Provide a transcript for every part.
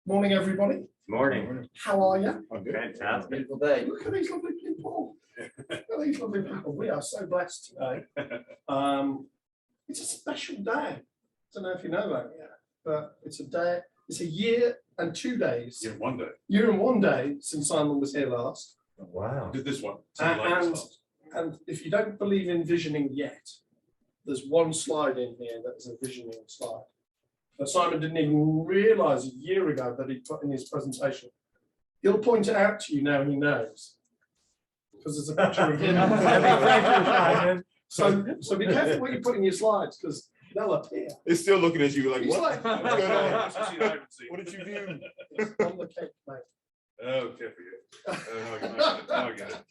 Morning, everybody. Morning. How are you? I'm good. Fantastic. Beautiful day. Look at these lovely people. Look at these lovely people. We are so blessed today. It's a special day. I don't know if you know that yet, but it's a day. It's a year and 2 days. Yeah, 1 day. Year and 1 day since Simon was here last. Wow. Did this one. And if you don't believe in visioning yet, there's one slide in here that is a visioning slide. But Simon didn't even realise a year ago that he put in his presentation. He'll point it out to you now he knows. Because there's a picture of him. So be careful what you put in your slides, because they'll appear. It's still looking at you like, He's what? like, What's going on? What What did you do? it's on the cake, mate. Oh, okay for you. I get it.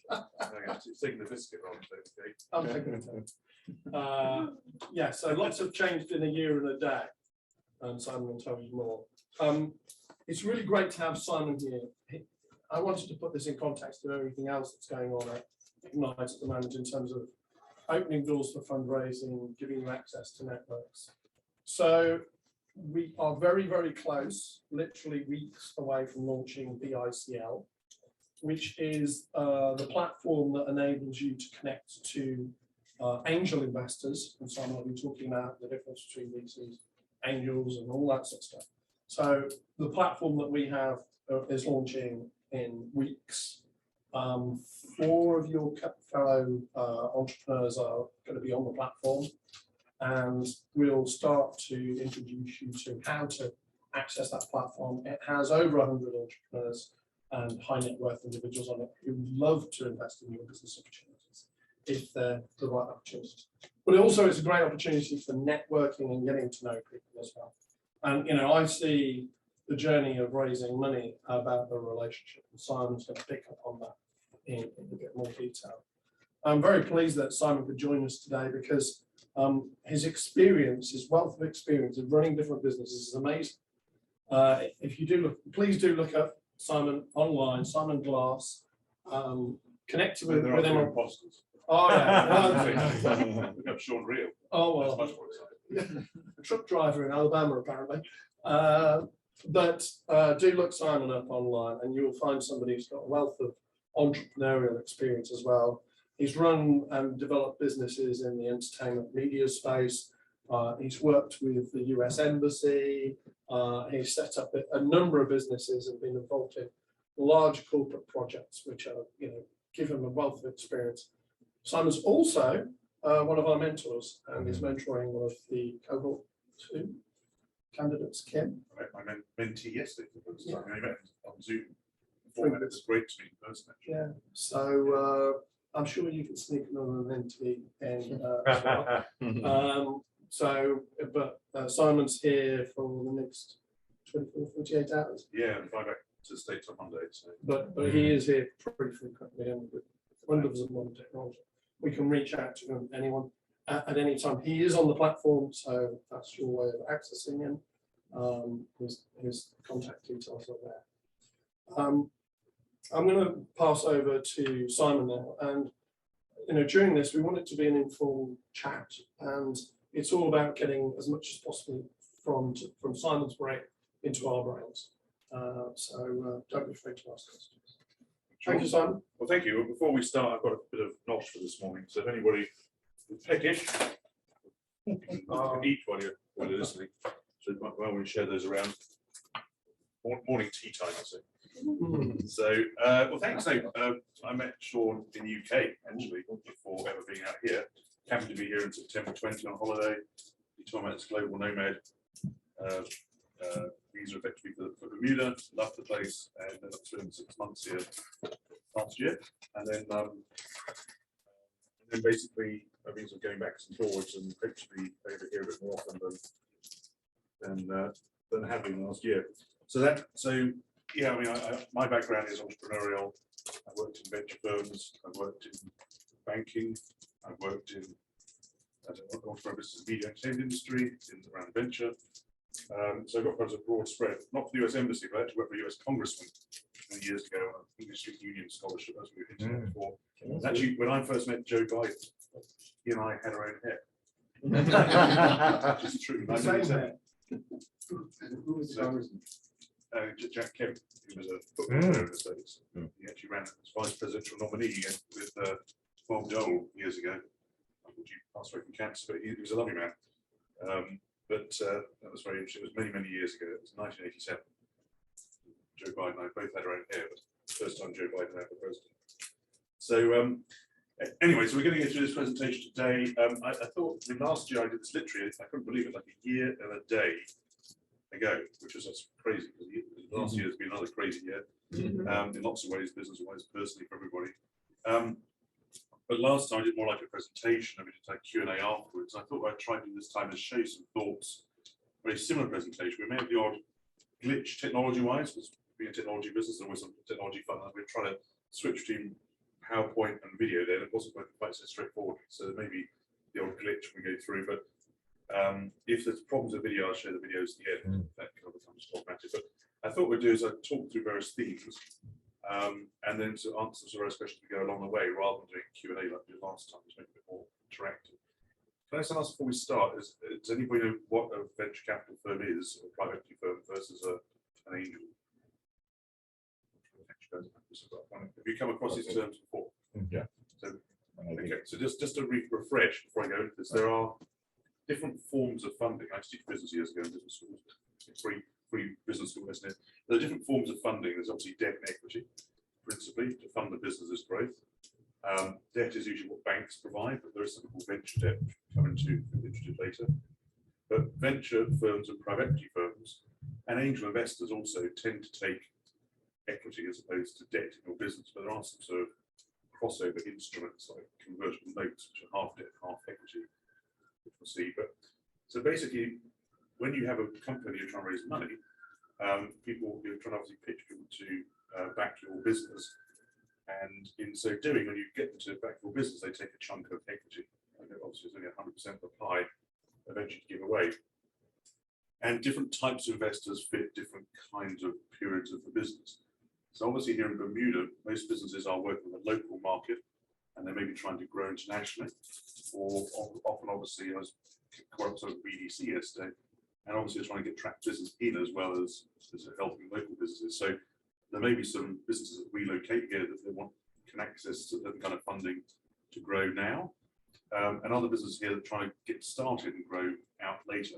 It's taking the biscuit on. Okay. I'm taking it. Yeah, so lots have changed in a year and a day. And Simon will tell you more. It's really great to have Simon here. I wanted to put this in context of everything else that's going on at Ignite at the moment in terms of opening doors for fundraising, giving you access to networks. So we are very, very close, literally weeks away from launching BICL, which is the platform that enables you to connect to angel investors. And Simon will be talking about the difference between VCs, angels, and all that sort of stuff. So the platform that we have is launching in weeks. 4 of your fellow entrepreneurs are going to be on the platform, and we'll start to introduce you to how to access that platform. It has over 100 entrepreneurs and high net worth individuals on it who would love to invest in your business opportunities if they're the right opportunities. But it also is a great opportunity for networking and getting to know people as well. And I see the journey of raising money about the relationship, and Simon's going to pick up on that in a bit more detail. I'm very pleased that Simon could join us today because his experience, his wealth of experience of running different businesses is amazing. If you do look, please do look up Simon online, Simon Glass. Connect with him. Imposters. Oh yeah. We got Sean Real. Oh That's well. much more exciting. A truck driver in Alabama apparently. But do look Simon up online, and you'll find somebody who's got a wealth of entrepreneurial experience as well. He's run and developed businesses in the entertainment media space. He's worked with the US Embassy. He's set up a number of businesses and been involved in large corporate projects, which are, give him a wealth of experience. Simon's also one of our mentors and is mentoring one of the cohort 2 candidates, Kim. I met my mentee yesterday for the first time. I met on Zoom. 3 minutes. It's great to meet in person. Yeah. So I'm sure you can sneak another mentee in as well. Simon's here for the next 24, 48 hours. Yeah, and fly back to the States on Monday. So. But he is here pretty frequently, and with wonders of modern technology, we can reach out to anyone at any time. He is on the platform, so that's your way of accessing him. His contact details are there. I'm going to pass over to Simon now, and during this we want it to be an informal chat, and it's all about getting as much as possible from Simon's brain into our brains. So don't be afraid to ask questions. Thank you, Simon. Well, thank you. Before we start, I've got a bit of knowledge for this morning. So if anybody is peckish, you can eat while you're listening. So you might want to share those around. Morning tea time, I say. So, well, thanks. So, I met Sean in the UK actually before ever being out here. Happened to be here in September 20 on holiday. He told me it's global nomad. Visa effectively for Bermuda. Loved the place, and then I spent 6 months here last year, and then basically things are going backwards and forwards, and hope to be over here a bit more often than have been last year. So yeah, I mean, my background is entrepreneurial. I worked in venture firms. I worked in banking. I worked in entrepreneurial business, media, entertainment industry, around venture. So I got quite a broad spread. Not for the US Embassy, but I actually worked for a US Congressman many years ago on an English Union scholarship, as we were hinting before. Actually, when I first met Joe Biden, he and I had our own hair. Which is true. Who was the Congressman? Jack Kemp, who was a football player in the States. He actually ran as vice presidential nominee with Bob Dole years ago. He passed away from cancer, but he was a lovely man. But that was very interesting. It was many, many years ago. It was 1987. Joe Biden and I both had our own hair, but the first time Joe Biden had the president. So anyway, so we're going to get through this presentation today. I thought last year I did this literally, I couldn't believe it, like a year and a day ago, which was just crazy. Because last year has been another crazy year in lots of ways, business-wise, personally for everybody. But last time I did more like a presentation, and we did like Q&A afterwards. I thought I'd try to do this time to show some thoughts, very similar presentation. We may have the odd glitch technology-wise, because being a technology business, there's always some technology fun. We're trying to switch between PowerPoint and video there, and it wasn't quite so straightforward. So maybe the odd glitch we go through, but if there's problems with video, I'll show the videos at the end. That kind of becomes automatic. But I thought we'd do is I'd talk through various themes, and then to answer some various questions we go along the way, rather than doing Q&A like we did last time, to make it a bit more interactive. Can I just ask before we start, does anybody know what a venture capital firm is, or private equity firm versus an angel? Have you come across these terms before? Yeah. So, okay, so just to refresh before I go into this, there are different forms of funding. I teach business years ago in business schools, free business school, isn't it? There are different forms of funding. There's obviously debt and equity, principally to fund the business's growth. Debt is usually what banks provide, but there is something called venture debt, which we'll come into later. But venture firms and private equity firms and angel investors also tend to take equity as opposed to debt in your business, but there are some sort of crossover instruments like convertible notes, which are half debt, half equity, which we'll see. But so basically, when you have a company you're trying to raise money, you're trying to obviously pitch people to back your business, and in so doing, when you get them to back your business, they take a chunk of equity. And obviously, it's only 100% of the pie eventually to give away. And different types of investors fit different kinds of periods of the business. So obviously here in Bermuda, most businesses are working with a local market, and they may be trying to grow internationally, or often obviously I was quite sort of BDC yesterday, and obviously trying to get tracked business in as well as helping local businesses. So there may be some businesses that relocate here that they can access certain kind of funding to grow now, and other businesses here that try to get started and grow out later.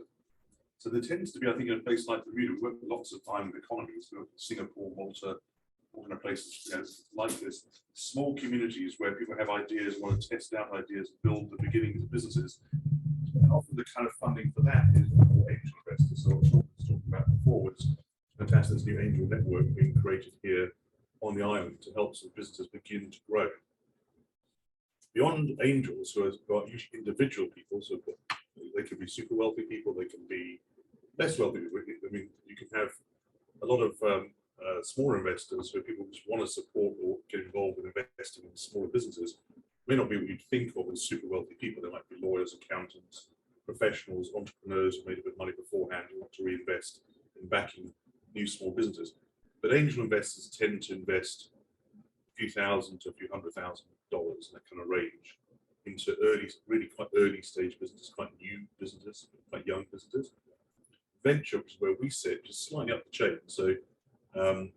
So there tends to be, I think, in a place like Bermuda, we work with lots of island economies, Singapore, Malta, all kind of places like this, small communities where people have ideas, want to test out ideas, build the beginnings of businesses. And often the kind of funding for that is more angel investors. So what I was talking about before was fantastic, this new angel network being created here on the island to help some businesses begin to grow. Beyond angels, who are usually individual people, so they can be super wealthy people, they can be less wealthy people. I mean, you can have a lot of smaller investors who people just want to support or get involved with investing in smaller businesses. May not be what you'd think of as super wealthy people. They might be lawyers, accountants, professionals, entrepreneurs who made a bit of money beforehand and want to reinvest in backing new small businesses. But angel investors tend to invest a few thousand to a few $100,000 in that kind of range into really quite early stage businesses, quite new businesses, quite young businesses. Venture, which is where we sit, just slightly up the chain. So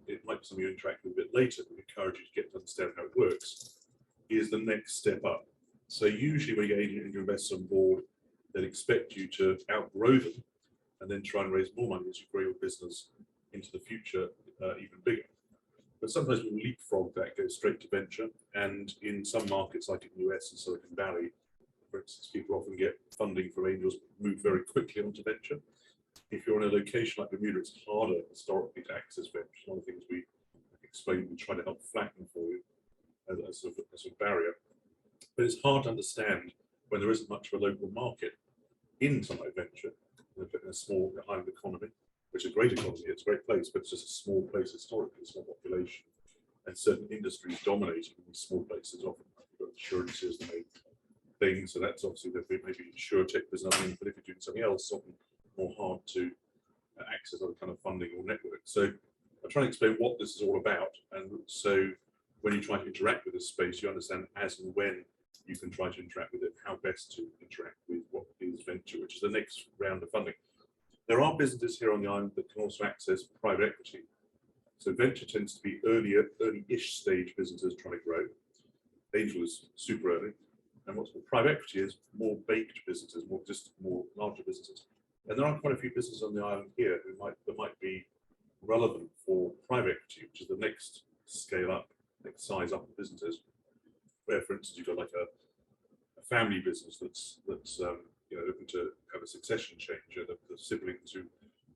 it might be something you interact with a bit later, but we encourage you to get to understand how it works, is the next step up. So usually when you get angel investors on board, they'll expect you to outgrow them and then try and raise more money as you grow your business into the future even bigger. But sometimes we'll leapfrog that, go straight to venture. And in some markets, like in the US and Silicon Valley, for instance, people often get funding from angels, move very quickly onto venture. If you're in a location like Bermuda, it's harder historically to access venture. One of the things we explain, we try to help flatten for you as a sort of barrier. But it's hard to understand when there isn't much of a local market in something like venture, in a small island economy, which is a great economy, it's a great place, but it's just a small place historically, small population, and certain industries dominating in these small places. Often you've got insurances, the main thing, so that's obviously maybe insure tech, there's nothing, but if you're doing something else, often more hard to access other kind of funding or network. So I'm trying to explain what this is all about, and so when you try to interact with this space, you understand as and when you can try to interact with it, how best to interact with what is venture, which is the next round of funding. There are businesses here on the island that can also access private equity. So venture tends to be early-ish stage businesses trying to grow. Angel is super early. And what's called private equity is more baked businesses, more larger businesses. And there are quite a few businesses on the island here that might be relevant for private equity, which is the next scale up, next size up of businesses. Where, for instance, you've got like a family business that's looking to have a succession change. The siblings who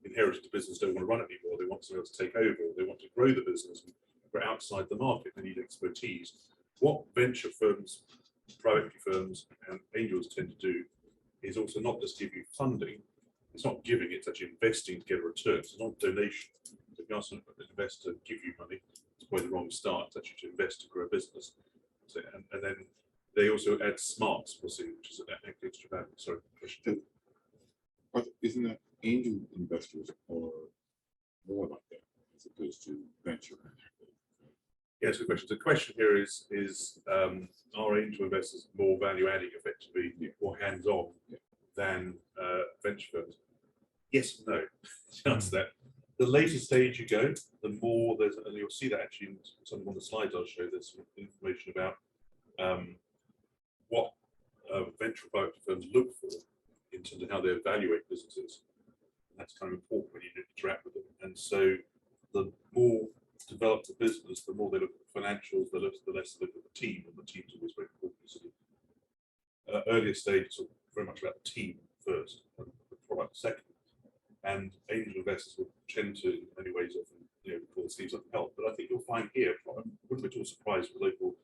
inherited the business don't want to run it anymore. They want someone else to take over. Or they want to grow the business and go outside the market. They need expertise. What venture firms, private equity firms, and angels tend to do is also not just give you funding. It's not giving; it's actually investing to get a return. So it's not donation. So if you ask an investor to give you money, it's probably the wrong start. It's actually to invest to grow a business. So, and then they also add smarts, which is an extra value. Sorry, question. But isn't that angel investors are more like that as opposed to venture? Yes, good question. The question here is are angel investors more value adding, effectively, more hands on than venture firms? Yes and no. To answer that, the later stage you go, the more there's, and you'll see that actually in some of the slides I'll show. There's some information about what venture private firms look for in terms of how they evaluate businesses. And that's kind of important when you interact with them. And so the more developed the business, the more they look at the financials, the less they look at the team, and the team's always very important. So earlier stages are very much about the team first, and the product second. And angel investors will tend to, in many ways, often pull the sleeves up and help. But I think you'll find here, I wouldn't be at all surprised with the local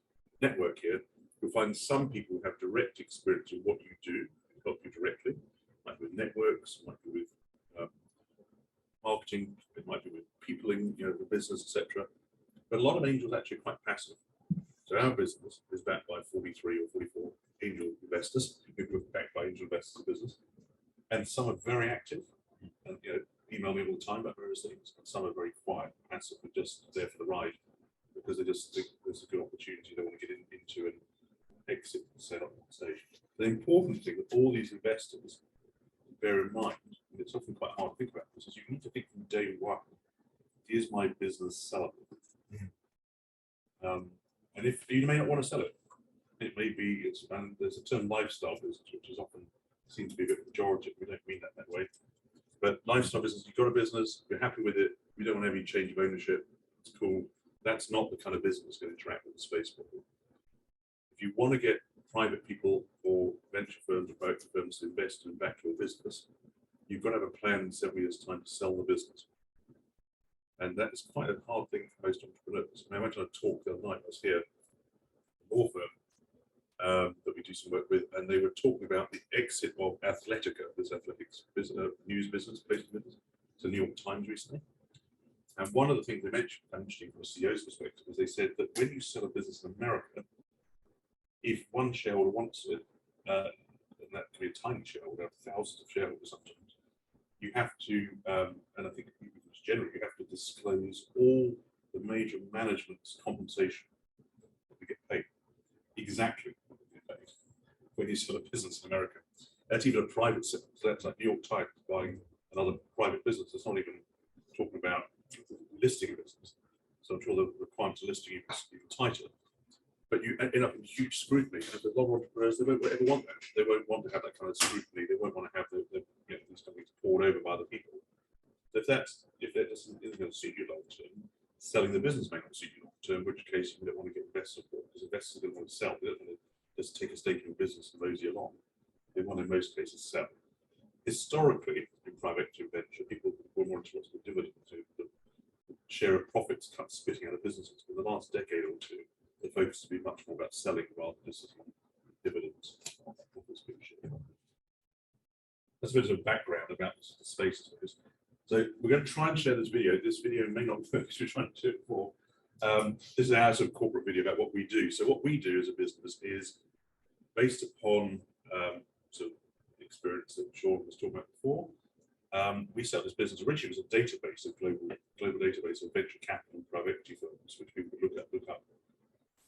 network here, you'll find some people who have direct experience of what you do, help you directly, might be with networks, might be with marketing, it might be with peopling, the business, etc. But a lot of angels are actually quite passive. So our business is backed by 43 or 44 angel investors, who are backed by angel investors business, and some are very active and email me all the time about various things, and some are very quiet, passive, but just there for the ride because they just think there's a good opportunity they want to get into and exit and set up on stage. The important thing that all these investors bear in mind, and it's often quite hard to think about this, is you need to think from day one, is my business sellable? And if you may not want to sell it, it may be, and there's a term lifestyle business, which is often seems to be a bit pejorative. We don't mean that way. But lifestyle business, you've got a business, you're happy with it, we don't want to have any change of ownership, it's cool. That's not the kind of business that's going to interact with the space model. If you want to get private people or venture firms or private firms to invest in back your business, you've got to have a plan in 7 years' time to sell the business. And that is quite a hard thing for most entrepreneurs. I went on a talk the other night, I was here, a law firm that we do some work with, and they were talking about the exit of Athletica, this athletics news business, based business, to the New York Times recently. And one of the things they mentioned, actually from a CEO's perspective, is they said that when you sell a business in America, if one shareholder wants it, and that can be a tiny shareholder, thousands of shareholders sometimes, you have to, and I think generally you have to disclose all the major management's compensation that we get paid, exactly what we get paid when you sell a business in America. That's even a private sector. So that's like New York Times buying another private business. It's not even talking about listing a business. So I'm sure the requirements of listing is even tighter. But you end up in huge scrutiny. And a lot of entrepreneurs, they won't ever want that. They won't want to have that kind of scrutiny. They won't want to have these companies poured over by other people. So if that isn't going to suit you long term, selling the business may not suit you long term, in which case you don't want to get investor support because investors are going to want to sell. They don't want to just take a stake in your business and mosey along. They want, in most cases, sell. Historically, in private equity venture, people were more interested in dividends, the share of profits cut spitting out of businesses. For the last decade or two, the focus has been much more about selling rather than just on dividends. That's a bit of a background about the space, I suppose. So we're going to try and share this video. This video may not work because we're trying to do it for. This is our sort of corporate video about what we do. So what we do as a business is based upon sort of experience that Sean was talking about before. We set up this business originally as a database, a global database of venture capital and private equity firms, which people could look up.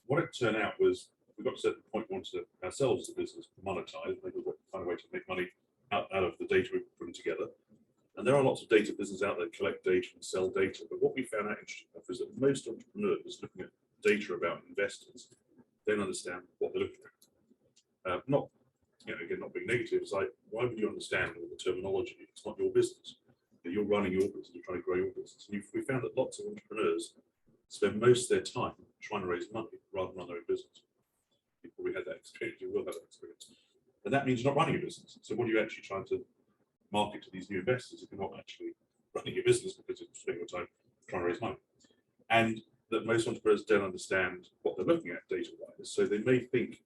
What it turned out was we got to a certain point we wanted to ourselves as a business monetize, maybe find a way to make money out of the data we put together. And there are lots of data businesses out there that collect data and sell data. But what we found out interesting enough is that most entrepreneurs looking at data about investors don't understand what they're looking at. Not, again, not being negative. It's like, why would you understand all the terminology? It's not your business. You're running your business, you're trying to grow your business. And we found that lots of entrepreneurs spend most of their time trying to raise money rather than run their own business. You probably had that experience, you will have that experience. And that means you're not running a business. So what are you actually trying to market to these new investors if you're not actually running your business because you're spending your time trying to raise money? And that most entrepreneurs don't understand what they're looking at data-wise. So they may think,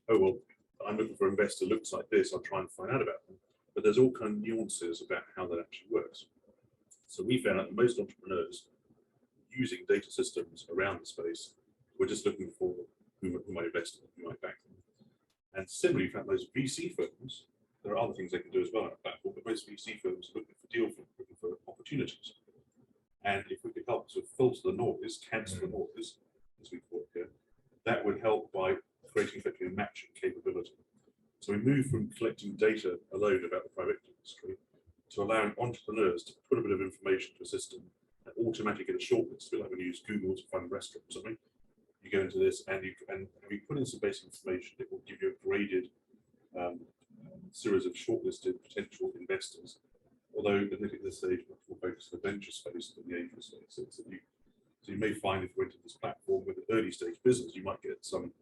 oh, well, I'm looking for an investor looks like this, I'll try and find out about them. But there's all kind of nuances about how that actually works. So we found out that most entrepreneurs using data systems around the space were just looking for who might invest in them, who might back them. And similarly, we found those VC firms, there are other things they can do as well on our platform, but most VC firms are looking for deal flow, looking for opportunities. And if we could help to filter the noise, cancel the noise, as we call it here, that would help by creating effectively a matching capability. So we moved from collecting data alone about the private industry to allowing entrepreneurs to put a bit of information to a system and automatically get a shortlist, a bit like when you use Google to find a restaurant or something. You go into this and we put in some basic information that will give you a graded series of shortlisted potential investors. Although at this stage, much more focused on the venture space than the angel space. So you may find if you went to this platform with an early stage business, you might get some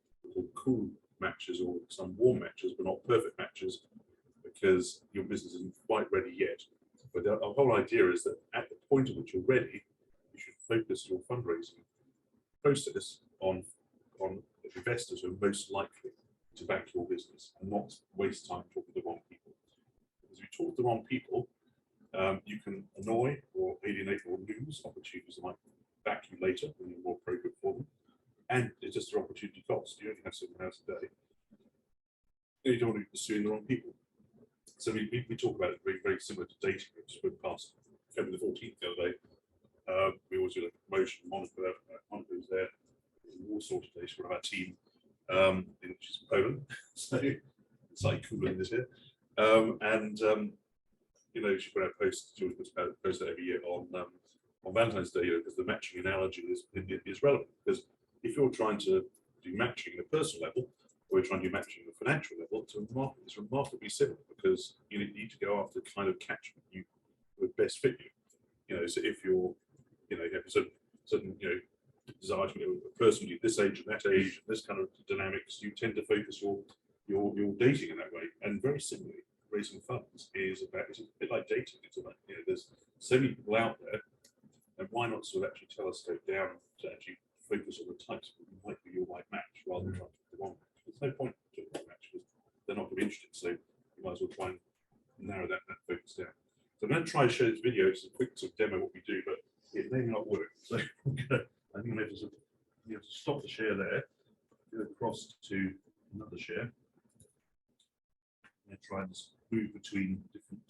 cool matches or some warm matches, but not perfect matches because your business isn't quite ready yet. But the whole idea is that at the point at which you're ready, you should focus your fundraising process on investors who are most likely to back your business and not waste time talking to the wrong people. Because if you talk to the wrong people, you can annoy or alienate or lose opportunities that might back you later when you're more appropriate for them. And it's just an opportunity cost. You only have 7 hours a day. You don't want to be pursuing the wrong people. So we talk about it very, very similar to dating groups. We passed February the 14th the other day. We always do a promotion. Monica was there. All sorts of days for our team, which is Poland. So it's like cool in this here. She put out posts. She always post that every year on Valentine's Day because the matching analogy is relevant. Because if you're trying to do matching at a personal level, or you're trying to do matching at a financial level, it's remarkably similar because you need to go after the kind of catchment you would best fit you. So if you're, you have a certain desire to meet a person at this age and that age, and this kind of dynamics, you tend to focus your dating in that way. And very similarly, raising funds is a bit like dating. It's about, there's so many people out there, and why not sort of actually telescope down to actually focus on the types of people who might be your right match rather than trying to pick the wrong match. There's no point to the wrong match because they're not going to be interested. So you might as well try and narrow that focus down. So I'm going to try and show this video. It's a quick sort of demo of what we do, but it may not work. So I think I have to stop the share there, go across to another share, and try and just move between different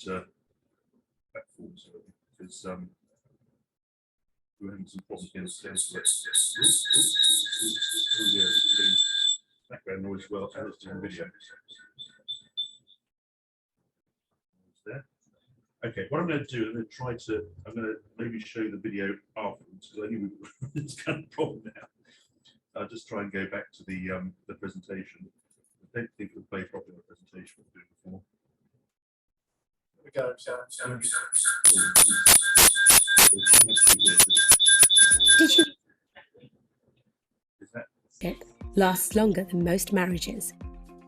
platforms because we're having some problems downstairs. Background noise well as doing video. There. Okay, what I'm going to do, I'm going to maybe show the video afterwards because I knew it's kind of problem now. I'll just try and go back to the presentation. I don't think we'll play properly the presentation we were doing before. There we go. Did you Is that it lasts longer than most marriages?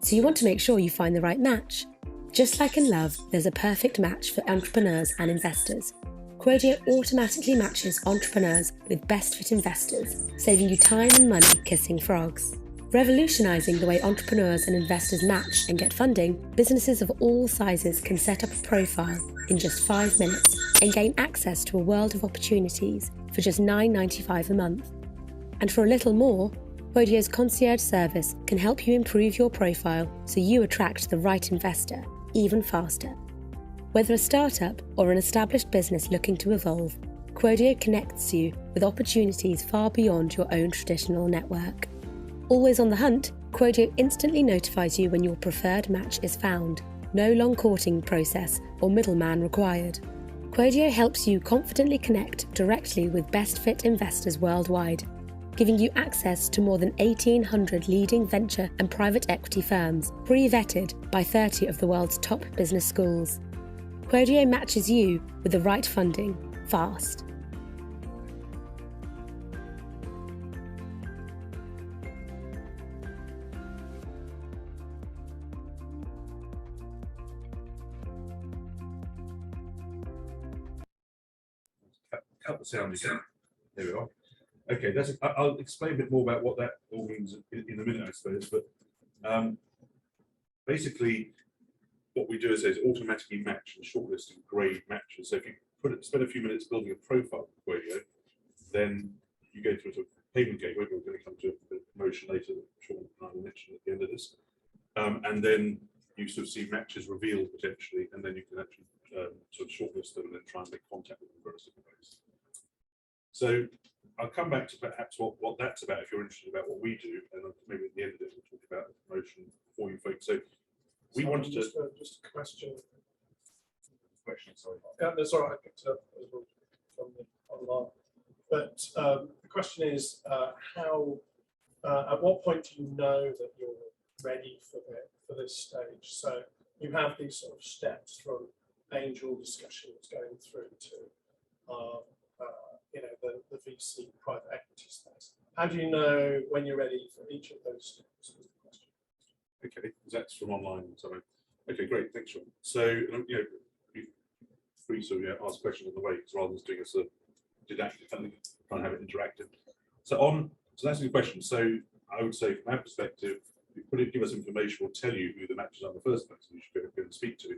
So you want to make sure you find the right match. Just like in love, there's a perfect match for entrepreneurs and investors. Qodeo automatically matches entrepreneurs with best fit investors, saving you time and money kissing frogs. Revolutionising the way entrepreneurs and investors match and get funding, businesses of all sizes can set up a profile in just 5 minutes and gain access to a world of opportunities for just $9.95 a month. And for a little more, Qodeo's concierge service can help you improve your profile so you attract the right investor even faster. Whether a startup or an established business looking to evolve, Qodeo connects you with opportunities far beyond your own traditional network. Always on the hunt, Qodeo instantly notifies you when your preferred match is found. No long courting process or middleman required. Qodeo helps you confidently connect directly with best fit investors worldwide, giving you access to more than 1,800 leading venture and private equity firms, pre-vetted by 30 of the world's top business schools. Qodeo matches you with the right funding, fast. Cut the sound again. There we are. Okay, I'll explain a bit more about what that all means in a minute, I suppose. But basically, what we do is automatically match and shortlist and grade matches. So if you spend a few minutes building a profile for Qodeo, then you go through a sort of payment gateway. We're going to come to a promotion later that Sean and I will mention at the end of this. And then you sort of see matches revealed potentially, and then you can actually sort of shortlist them and then try and make contact with them in various different ways. So I'll come back to perhaps what that's about if you're interested about what we do, and maybe at the end of it we'll talk about the promotion for you folks. So we wanted to just a question. Sorry. Yeah, that's all right. I picked it up as well from the online. But the question is, at what point do you know that you're ready for this stage? So you have these sort of steps from angel discussions going through to the VC private equity space. How do you know when you're ready for each of those steps? Okay, that's from online. Sorry. Okay, great. Thanks, Sean. So free to ask questions on the way, rather than doing a sort of didactic, trying to have it interactive. So that's a good question. So I would say from our perspective, give us information, we'll tell you who the matches are in the first place, you should go and speak to,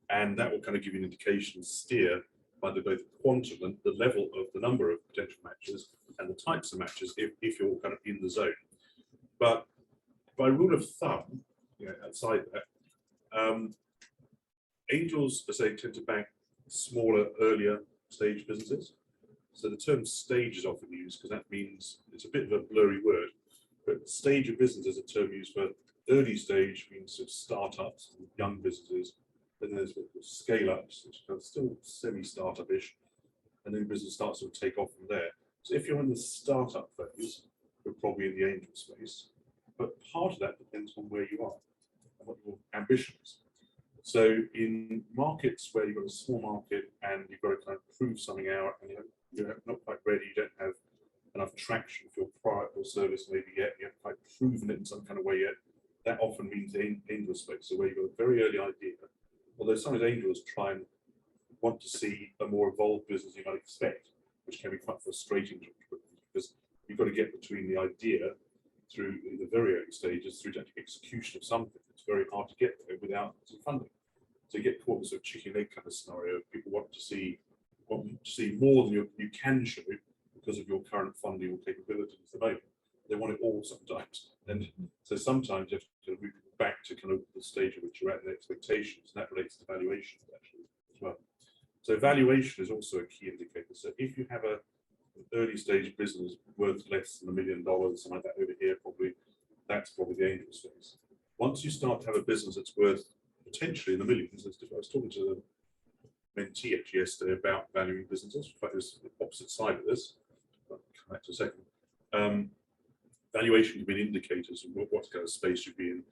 and that will kind of give you an indication, steer by both the quantum and the level of the number of potential matches and the types of matches if you're kind of in the zone. But by rule of thumb, outside that, angels, as I say, tend to back smaller, earlier stage businesses. So the term stage is often used because that means it's a bit of a blurry word, but stage of business is a term used for early stage, means sort of startups and young businesses. Then there's scale-ups, which are still semi-startup-ish, and then business starts to take off from there. So if you're in the startup phase, you're probably in the angel space, but part of that depends on where you are and what your ambition is. So in markets where you've got a small market and you've got to kind of prove something out, and you're not quite ready, you don't have enough traction for your product or service maybe yet, you haven't quite proven it in some kind of way yet, that often means angel space. So where you've got a very early idea, although sometimes angels try and want to see a more evolved business you might expect, which can be quite frustrating to entrepreneurs because you've got to get between the idea through in the very early stages through to execution of something. It's very hard to get there without some funding. So you get caught in sort of chicken egg kind of scenario. People want to see more than you can show because of your current funding or capabilities at the moment. They want it all sometimes, and so sometimes you have to move back to kind of the stage at which you're at and expectations, and that relates to valuation actually as well. So valuation is also a key indicator. So if you have an early stage business worth less than $1 million, something like that over here, that's probably the angel space. Once you start to have a business that's worth potentially in the millions, I was talking to the mentee actually yesterday about valuing businesses. In fact, it was the opposite side of this. I'll come back to a second. Valuation can be an indicator of what kind of space you'd be in.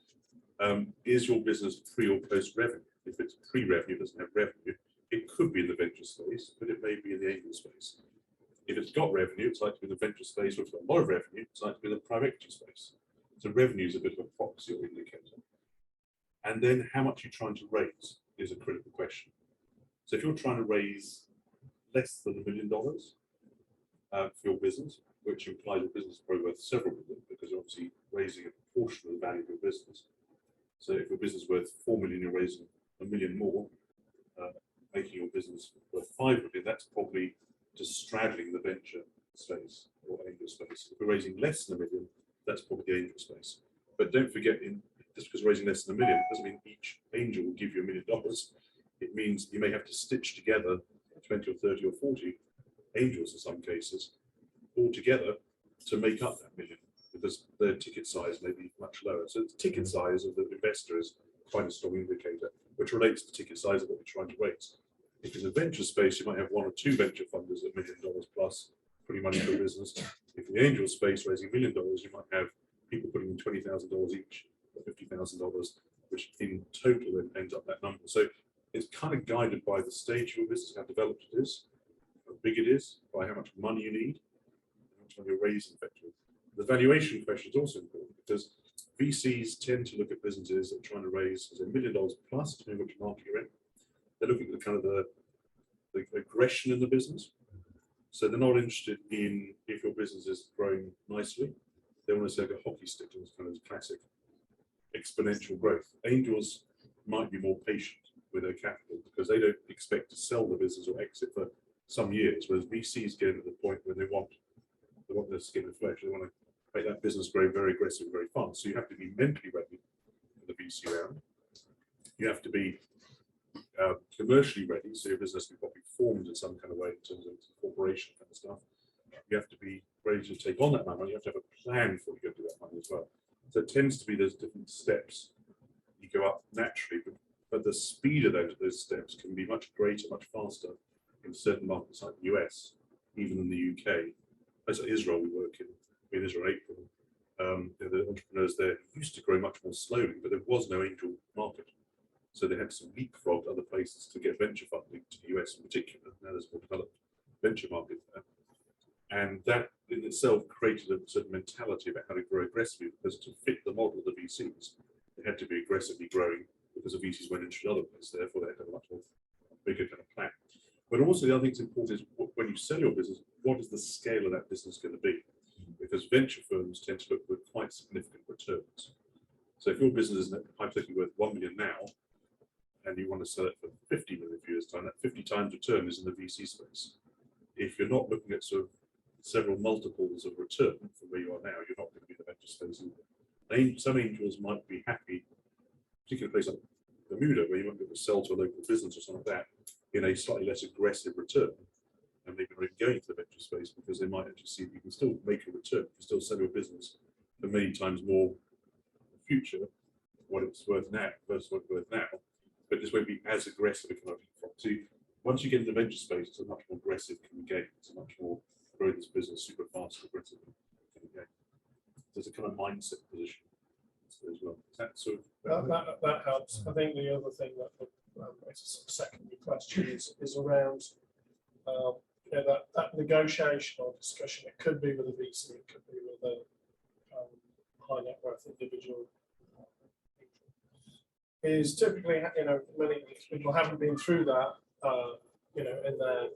Is your business pre or post revenue? If it's pre-revenue, doesn't have revenue, it could be in the venture space, but it may be in the angel space. If it's got revenue, it's likely to be in the venture space, or if it's got a lot of revenue, it's likely to be in the private equity space. So revenue is a bit of a proxy or indicator. And then how much you're trying to raise is a critical question. So if you're trying to raise less than $1 million for your business, which implies your business is probably worth several million, because you're obviously raising a proportion of the value of your business. So if your business is worth 4 million, you're raising $1 million more, making your business worth 5 million. That's probably just straddling the venture space or angel space. If we're raising less than $1 million, that's probably the angel space. But don't forget, just because raising less than $1 million doesn't mean each angel will give you $1 million. It means you may have to stitch together 20 or 30 or 40 angels in some cases all together to make up that million, because their ticket size may be much lower. So the ticket size of the investor is quite a strong indicator, which relates to the ticket size of what you're trying to raise. If in the venture space, you might have one or two venture funders at $1 million plus putting money into a business. If in the angel space, raising $1 million, you might have people putting in $20,000 each, or $50,000, which in total then ends up that number. So it's kind of guided by the stage of your business, how developed it is, how big it is, by how much money you need, how much money you're raising effectively. The valuation question is also important because VCs tend to look at businesses that are trying to raise $1 million plus, depending on which market you're in. They're looking at the kind of the aggression in the business. So they're not interested in if your business is growing nicely. They want to see like a hockey stick, this kind of classic exponential growth. Angels might be more patient with their capital because they don't expect to sell the business or exit for some years, whereas VCs get at the point where they want their skin and flesh. They want to make that business grow very aggressive, very fast. So you have to be mentally ready for the VC round. You have to be commercially ready, so your business can be formed in some kind of way in terms of corporation kind of stuff. You have to be ready to take on that money. You have to have a plan for you to do that money as well. So it tends to be those different steps. You go up naturally, but the speed of those steps can be much greater, much faster in certain markets like the US, even in the UK. As Israel, we work in Israel, April. The entrepreneurs there used to grow much more slowly, but there was no angel market. So they had to leapfrog other places to get venture funding to the US in particular. Now there's more developed venture market there. And that in itself created a certain mentality about how to grow aggressively, because to fit the model of the VCs, they had to be aggressively growing because the VCs went into other places. Therefore, they had to have a much more bigger kind of plan. But also the other thing that's important is when you sell your business, what is the scale of that business going to be? Because venture firms tend to look for quite significant returns. So if your business is hypothetically worth 1 million now, and you want to sell it for 50 million for years' time, that 50 times return is in the VC space. If you're not looking at sort of several multiples of return from where you are now, you're not going to be in the venture space either. Some angels might be happy, particularly a place like Bermuda, where you might be able to sell to a local business or something like that in a slightly less aggressive return, and maybe not even going to the venture space because they might actually see if you can still make a return, you can still sell your business for many times more in the future, what it's worth now versus what it's worth now, but this won't be as aggressive a kind of property. Once you get in the venture space, it's a much more aggressive kind of game. It's a much more grow this business super fast, aggressively kind of game. There's a kind of mindset position as well. That sort of that helps. I think the other thing that it's a secondary question is around that negotiation or discussion. It could be with a VC, it could be with a high net worth individual. Is typically, many people haven't been through that, in their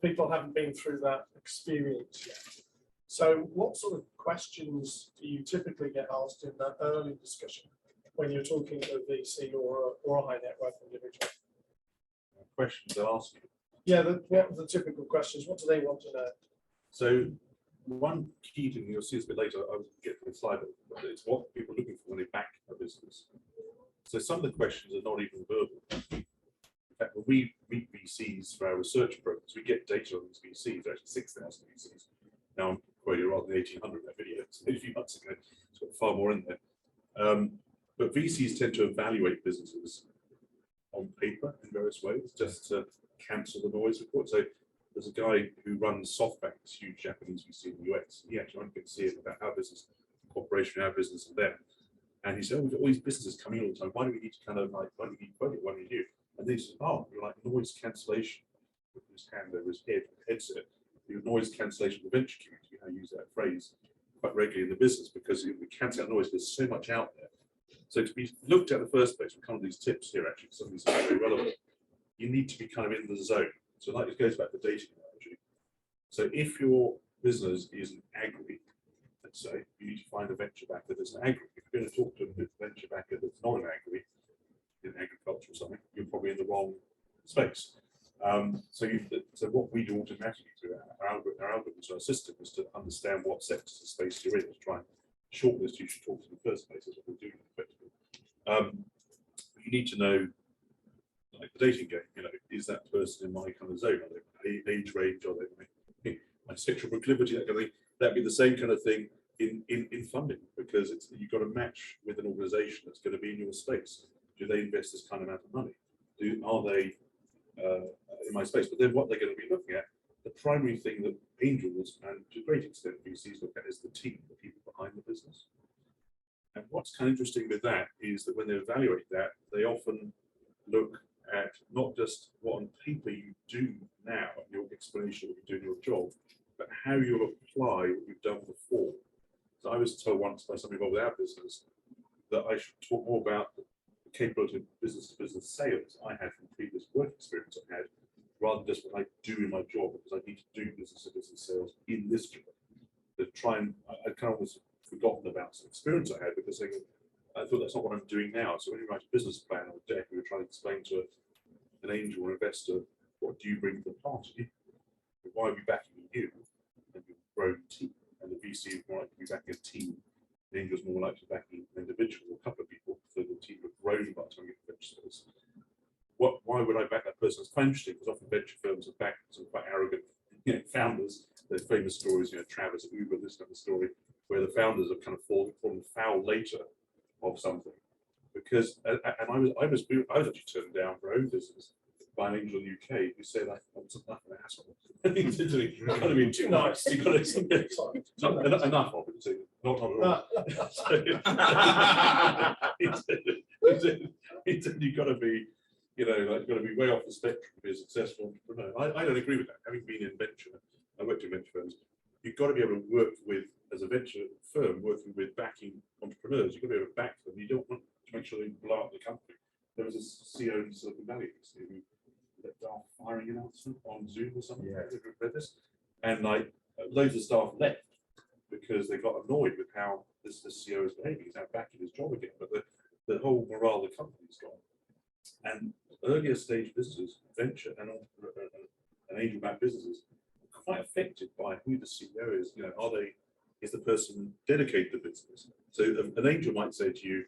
people haven't been through that experience yet. So what sort of questions do you typically get asked in that early discussion when you're talking to a VC or a high net worth individual? questions they'll ask you. Yeah, what are the typical questions? What do they want to know? So one key thing, you'll see this a bit later, I'll get to the slide, but it's what people are looking for when they back a business. So some of the questions are not even verbal. In fact, when we meet VCs for our research programs, we get data on these VCs, actually 6,000 VCs. Now I'm quoting rather than 1,800 in that video, so a few months ago, it's got far more in there. But VCs tend to evaluate businesses on paper in various ways, just to cancel the noise report. So there's a guy who runs SoftBank, this huge Japanese VC in the US. He actually went to see it about our business, corporation, our business, and them. And he said, "Oh, we've got all these businesses coming all the time. Why do we need to kind of like, why do we need Qodeo? Why do we do?" And they said, "Oh, you're like noise cancellation." With his hand over his headset. Your noise cancellation for venture community. I use that phrase quite regularly in the business because we cancel out noise. There's so much out there. So to be looked at in the first place, we come with these tips here. Actually, some of these are very relevant. You need to be kind of in the zone. So like it goes back to dating analogy. So if your business is an agri, let's say, you need to find a venture backer that's an agri. If you're going to talk to a venture backer that's not an agri, in agriculture or something, you're probably in the wrong space. So what we do automatically through our algorithms, our system, is to understand what sectors of space you're in, to try and shortlist you should talk to in the first place. That's what we're doing effectively. You need to know, like the dating game, is that person in my kind of zone? Are they age range? Are they my sexual proclivity? That kind of thing. That'd be the same kind of thing in funding, because you've got to match with an organisation that's going to be in your space. Do they invest this kind of amount of money? Are they in my space? But then what they're going to be looking at, the primary thing that angels and to a great extent VCs look at is the team, the people behind the business. And what's kind of interesting with that is that when they evaluate that, they often look at not just what on paper you do now, your explanation of what you do in your job, but how you'll apply what you've done before. So I was told once by somebody involved with our business that I should talk more about the capability of business-to-business sales I had from previous work experience I had, rather than just what I do in my job, because I need to do business-to-business sales in this job. To try and, I kind of was forgotten about some experience I had, because I thought that's not what I'm doing now. So when you write a business plan or a deck, we were trying to explain to an angel or investor, what do you bring to the party? Why are we backing you and your growing team? And the VC is more likely to be backing a team. The angel is more likely to be backing an individual or a couple of people, so the team have grown by the time you get venture space. Why would I back that person? It's quite interesting, because often venture firms have backed some quite arrogant founders. There's famous stories, Travis at Uber, this kind of story, where the founders have kind of fallen foul later of something. Because, and I was actually turned down for our own business by an angel in the UK who said, I'm not an asshole. You've got to be too nice. You've got to enough of it. Not at all. He said you've got to be, you've got to be way off the spectrum to be a successful entrepreneur. I don't agree with that. Having been in venture, I worked in venture firms. You've got to be able to work with, as a venture firm, working with backing entrepreneurs. You've got to be able to back them. You don't want to make sure they blow up the company. There was a CEO in Silicon Valley who let down a firing announcement on Zoom or something. Yeah. I've read this, and loads of staff left because they got annoyed with how this CEO is behaving. He's now back in his job again, but the whole morale of the company's gone. And earlier stage businesses, venture and angel-backed businesses, are quite affected by who the CEO is. Is the person dedicated to business? So an angel might say to you,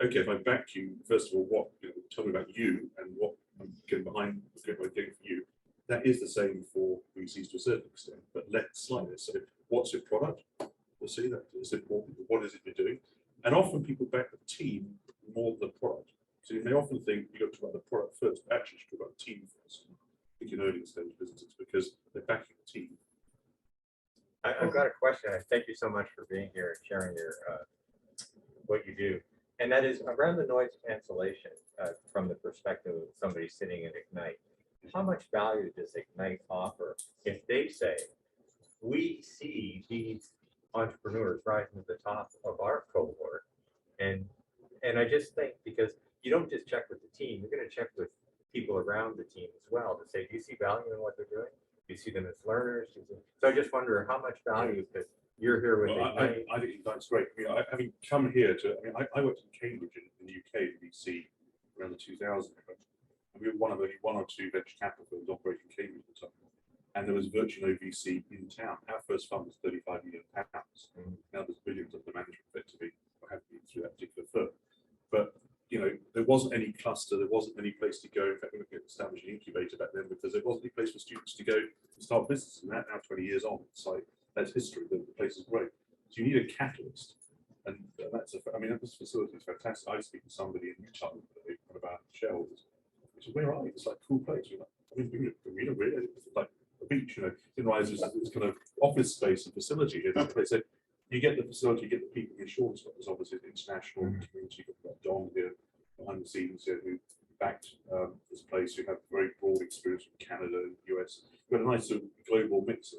okay, if I back you, first of all, tell me about you and what I'm getting behind, what I'm getting for you. That is the same for VCs to a certain extent, but less slightly. So what's your product? We'll see that. It's important. What is it you're doing? And often people back the team more than the product. So you may often think you got to talk about the product first, but actually you should talk about the team first. I think in early stage businesses, because they're backing the team. I've got a question. Thank you so much for being here and sharing your what you do. And that is around the noise cancellation from the perspective of somebody sitting in Ignite. How much value does Ignite offer if they say, we see these entrepreneurs rising to the top of our cohort? And I just think, because you don't just check with the team, you're going to check with people around the team as well to say, do you see value in what they're doing? Do you see them as learners? So I just wonder how much value, because you're here with Ignite. I think that's great. Having come here I worked in Cambridge in the UK, VC, around the 2000. And we were one of only one or two venture capital firms operating in Cambridge at the time. And there was virtually no VC in town. Our first fund was £35 million. Now there's billions of the management effectively have been through that particular firm. But there wasn't any cluster, there wasn't any place to go. In fact, we were established an incubator back then because there wasn't any place for students to go and start business. And that now 20 years on, it's like that's history. The place is great. So you need a catalyst, and that's this facility is fantastic. I speak to somebody in Utah about shareholders. I said, "Where are you? It's like a cool place." We're like, Bermuda, really? It's like a beach, didn't realize this kind of office space and facility here. They said, you get the facility, you get the people insurance, but there's obviously an international community. You've got Don here behind the scenes here who backed this place, who have very broad experience from Canada and the US. We've got a nice sort of global mixer.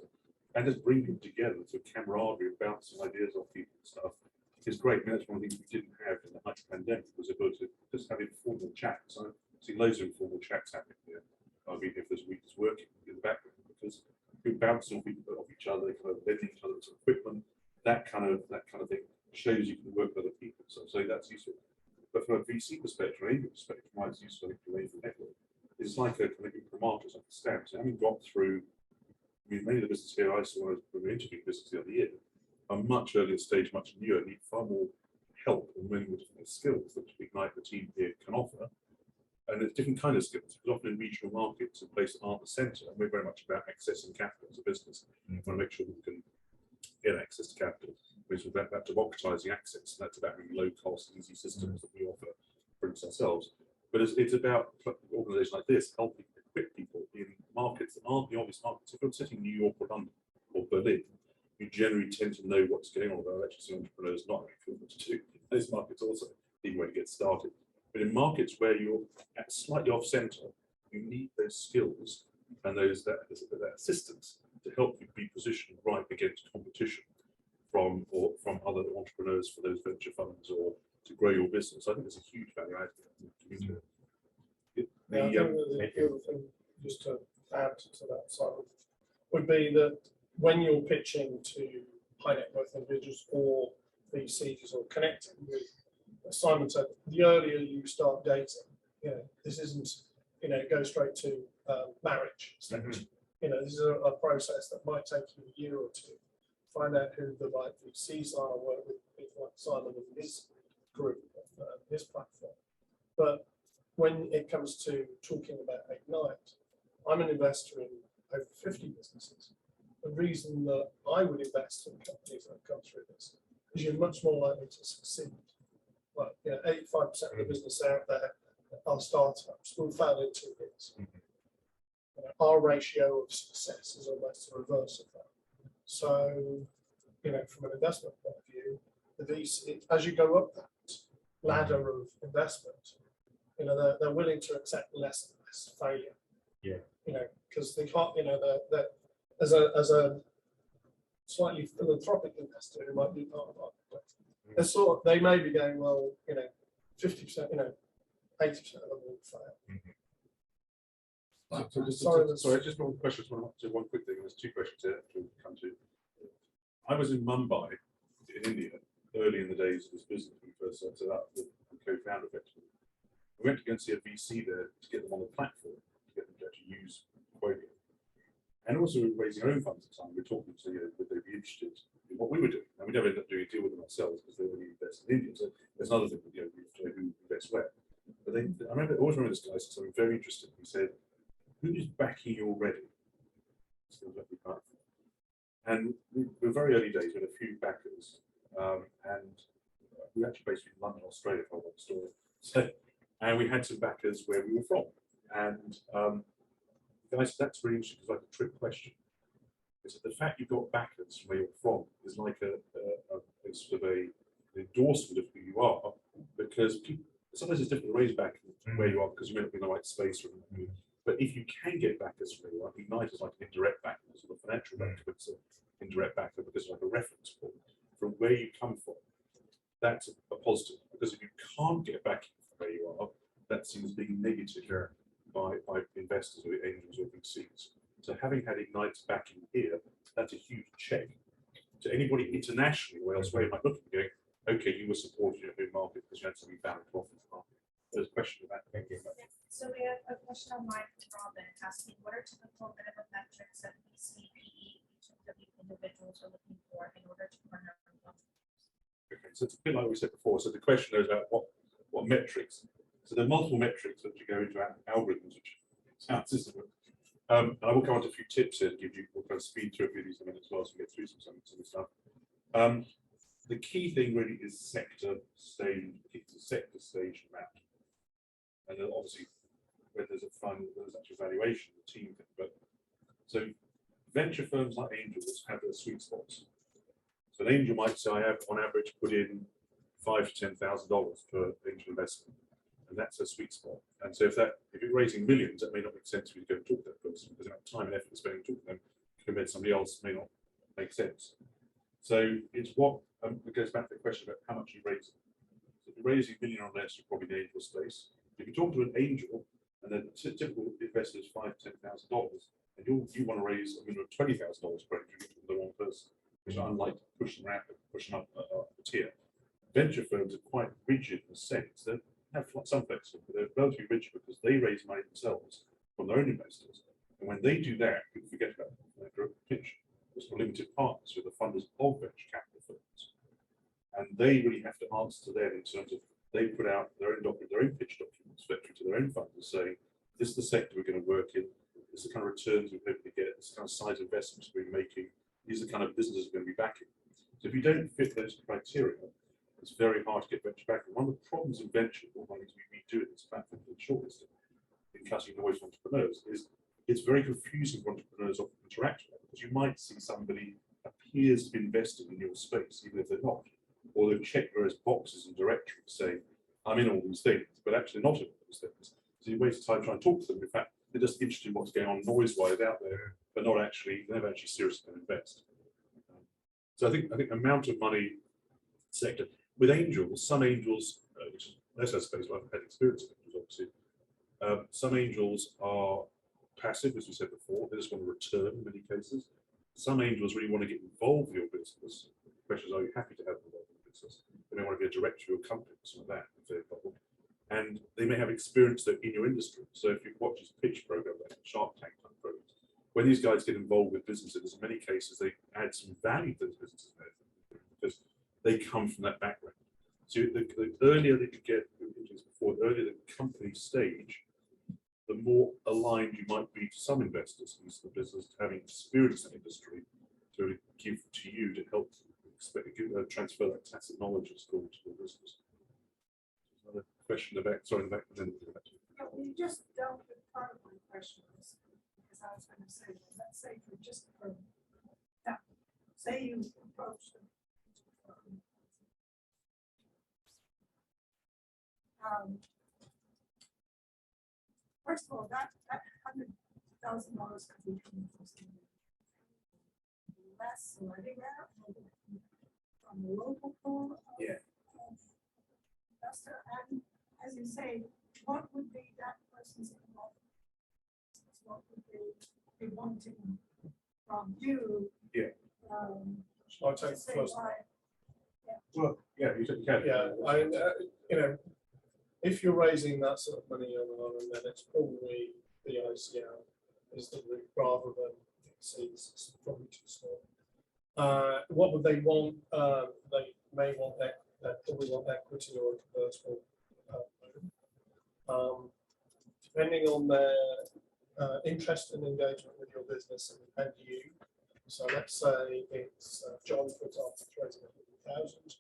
And just bring them together to camaraderie and bouncing ideas off people and stuff is great. That's one of the things we didn't have in the height of the pandemic, was the ability to just have informal chats. I see loads of informal chats happening here. If there's weakness working in the background, because we bounce off each other, they kind of lending each other some equipment. That kind of thing shows you can work with other people. So that's useful. But from a VC perspective, or angel perspective, why it's useful for the network, it's like a kind of imprimatur, it's like a stamp. So having got through, many of the business here I saw when we were interviewing business the other year are much earlier stage, much newer, need far more help and learning the different skills that Ignite the team here can offer. And it's different kind of skills, because often in regional markets and places that aren't the centre, and we're very much about accessing capital as a business. We want to make sure we can get access to capital. It's about democratizing access. And that's about having low cost, easy systems that we offer for ourselves. But it's about organizations like this helping equip people in markets that aren't the obvious markets. If you're sitting in New York or London or Berlin, you generally tend to know what's going on, although actually some entrepreneurs not having feel what to do in those markets also, even when you get started. But in markets where you're at slightly off center, you need those skills and that assistance to help you be positioned right against competition from other entrepreneurs for those venture funds or to grow your business. I think it's a huge value add. Yeah, I think that the other thing, just to add to that, Simon, would be that when you're pitching to high net worth individuals or VCs or connecting with, as Simon said, the earlier you start dating, this isn't, go straight to marriage stage. This is a process that might take you a year or two. Find out who the right VCs are, work with people like Simon and his group, his platform. But when it comes to talking about Ignite, I'm an investor in over 50 businesses. The reason that I would invest in companies that come through this is you're much more likely to succeed. Like, 85% of the business out there are startups. We'll fail in 2 years. Our ratio of success is almost the reverse of that. So, from an investment point of view, the VC, as you go up that ladder of investment, they're willing to accept less and less failure. Yeah. Because they can't, they're as a slightly philanthropic investor who might be part of our, they may be going, well, 50%, 80% of them will fail. Sorry, just one question. One quick thing. There's 2 questions here to come to. I was in Mumbai in India early in the days of this business when we first set it up with co-founder effectively. We went to go and see a VC there to get them on the platform, to get them to actually use Qodeo. And also raising our own funds at the time. We were talking to would they be interested in what we were doing. And we never ended up doing a deal with them ourselves because they only invest in India. So there's another thing that we have to know who invests where. But I always remember this guy said something very interesting. He said, "Who's backing you already?" And we were very early days. We had a few backers, and we were actually based in London, Australia, for that story. So, and we had some backers where we were from. And the guy said, "That's really interesting. It's like a trick question." Is that the fact you've got backers from where you're from is like a sort of an endorsement of who you are, because people, sometimes it's difficult to raise back where you are because you may not be in the right space. But if you can get backers from where you are, Ignite is like an indirect backer, sort of financial backer, but it's an indirect backer because it's like a reference point from where you come from. That's a positive, because if you can't get back from where you are, that seems being negative by investors or angels or VCs. So having had Ignite's backing here, that's a huge check to anybody internationally or elsewhere you might look at and going, okay, you were supporting your home market because you had something bound to offer the market. There's a question about that. Thank you. So we have a question online from Robin asking, what are typical minimum metrics that VC, PE, each of the individuals are looking for in order to partner with them? Okay, so it's a bit like we said before. So the question is about what metrics. So there are multiple metrics that you go into algorithms, which sounds system. And I will come on to a few tips here to give you, we'll kind of speed through a few of these in a minute as well, so we get through some of the stuff. The key thing really is sector stage amount. And then obviously, when there's a fund, there's actually valuation, the team thing. But so venture firms like angels have their sweet spots. So an angel might say, I have on average put in $5,000 to $10,000 per angel investment, and that's a sweet spot. And so if you're raising millions, that may not make sense for you to go and talk to that person, because the amount of time and effort spending talking to them compared to somebody else may not make sense. So it's what it goes back to the question about how much you raise. So if you're raising $1 million or less, you're probably in the angel space. If you talk to an angel, and the typical investor is $5,000 to $10,000, and you want to raise a minimum of $20,000 per angel, you're talking to the wrong person, which I like to push them around, pushing up the tier. Venture firms are quite rigid in the sense that have some flexibility, but they're relatively rigid because they raise money themselves from their own investors. And when they do that, people forget about their pitch. It's for limited partners with the funders of venture capital firms. And they really have to answer to them in terms of they put out their own document, their own pitch documents, effectively to their own funders saying, this is the sector we're going to work in, this is the kind of returns we're hoping to get, this is the kind of size investments we're making, these are the kind of businesses we're going to be backing. So if you don't fit those criteria, it's very hard to get venture back. And one of the problems in venture, or one of the things we do at this platform in shortlisting, in cutting noise for entrepreneurs, is it's very confusing for entrepreneurs to interact with, because you might see somebody appears to be investing in your space, even if they're not, or they've checked various boxes and directories saying, I'm in all these things, but actually not in all these things. So you waste time trying to talk to them. In fact, they're just interested in what's going on noise-wise out there, but not actually, they're never actually seriously going to invest. So I think amount of money sector with angels, some angels, which is less a space where I've had experience with angels, obviously. Some angels are passive, as we said before, they just want to return in many cases. Some angels really want to get involved in your business. The question is, are you happy to have involved in the business? They may want to be a director of your company, something like that, if they're involved. And they may have experience though in your industry. So if you watch this pitch program, like Shark Tank type programs, when these guys get involved with businesses, in many cases they add some value to those businesses because they come from that background. So the earlier that you get, before the earlier the company stage, the more aligned you might be to some investors in the business, having experienced the industry to give to you to help transfer that tacit knowledge of school to the business. Another question in the back, sorry, in the back, and then we'll go back to you. No, you just dealt with part of my question, because I was going to say, well, let's say say you approach them. First of all, that $100,000 could be coming from somewhere less or anywhere, or from the local pool. Yeah. Investor, and as you say, what would be that person's involvement? What would they be wanting from you? Yeah. Shall I take to say first? why? Well, yeah, you can. Yeah, if you're raising that sort of money on, and then it's probably the ICL is the route rather than seeds. It's probably too small. What would they want? They may want that. They probably want equity or a convertible loan. Depending on their interest and engagement with your business and you. So let's say it's John, for example, raising 100,000.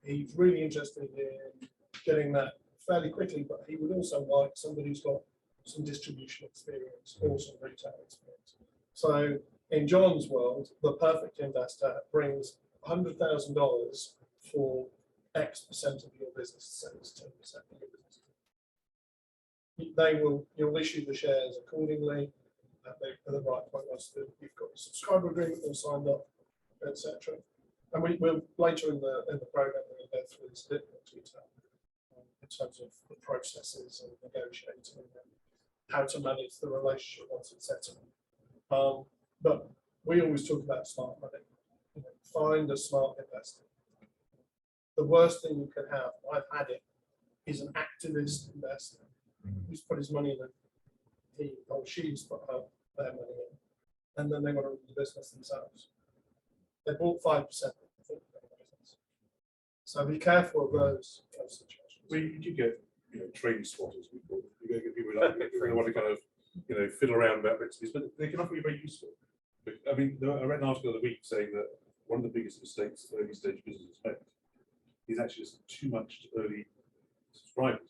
He's really interested in getting that fairly quickly, but he would also like somebody who's got some distribution experience or some retail experience. So in John's world, the perfect investor brings $100,000 for X percent of your business, so it's 10% of your business. You'll issue the shares accordingly at the right point. Once you've got a subscriber agreement all signed up, etc. And we'll later in the program we'll go through this a bit more detail in terms of the processes and negotiating and how to manage the relationship once it's set up. But we always talk about smart money. Find a smart investor. The worst thing you can have, I've had it, is an activist investor who's put his money in, he or she's put their money in, and then they want to run the business themselves. They bought 5% of the business. So be careful of those situations. Well, you do get, train spotters. You get people like they want to kind of, fiddle around about bits, but they can often be very useful. But, I mean, I read an article the other week saying that one of the biggest mistakes early stage businesses make is actually just too much early subscribers.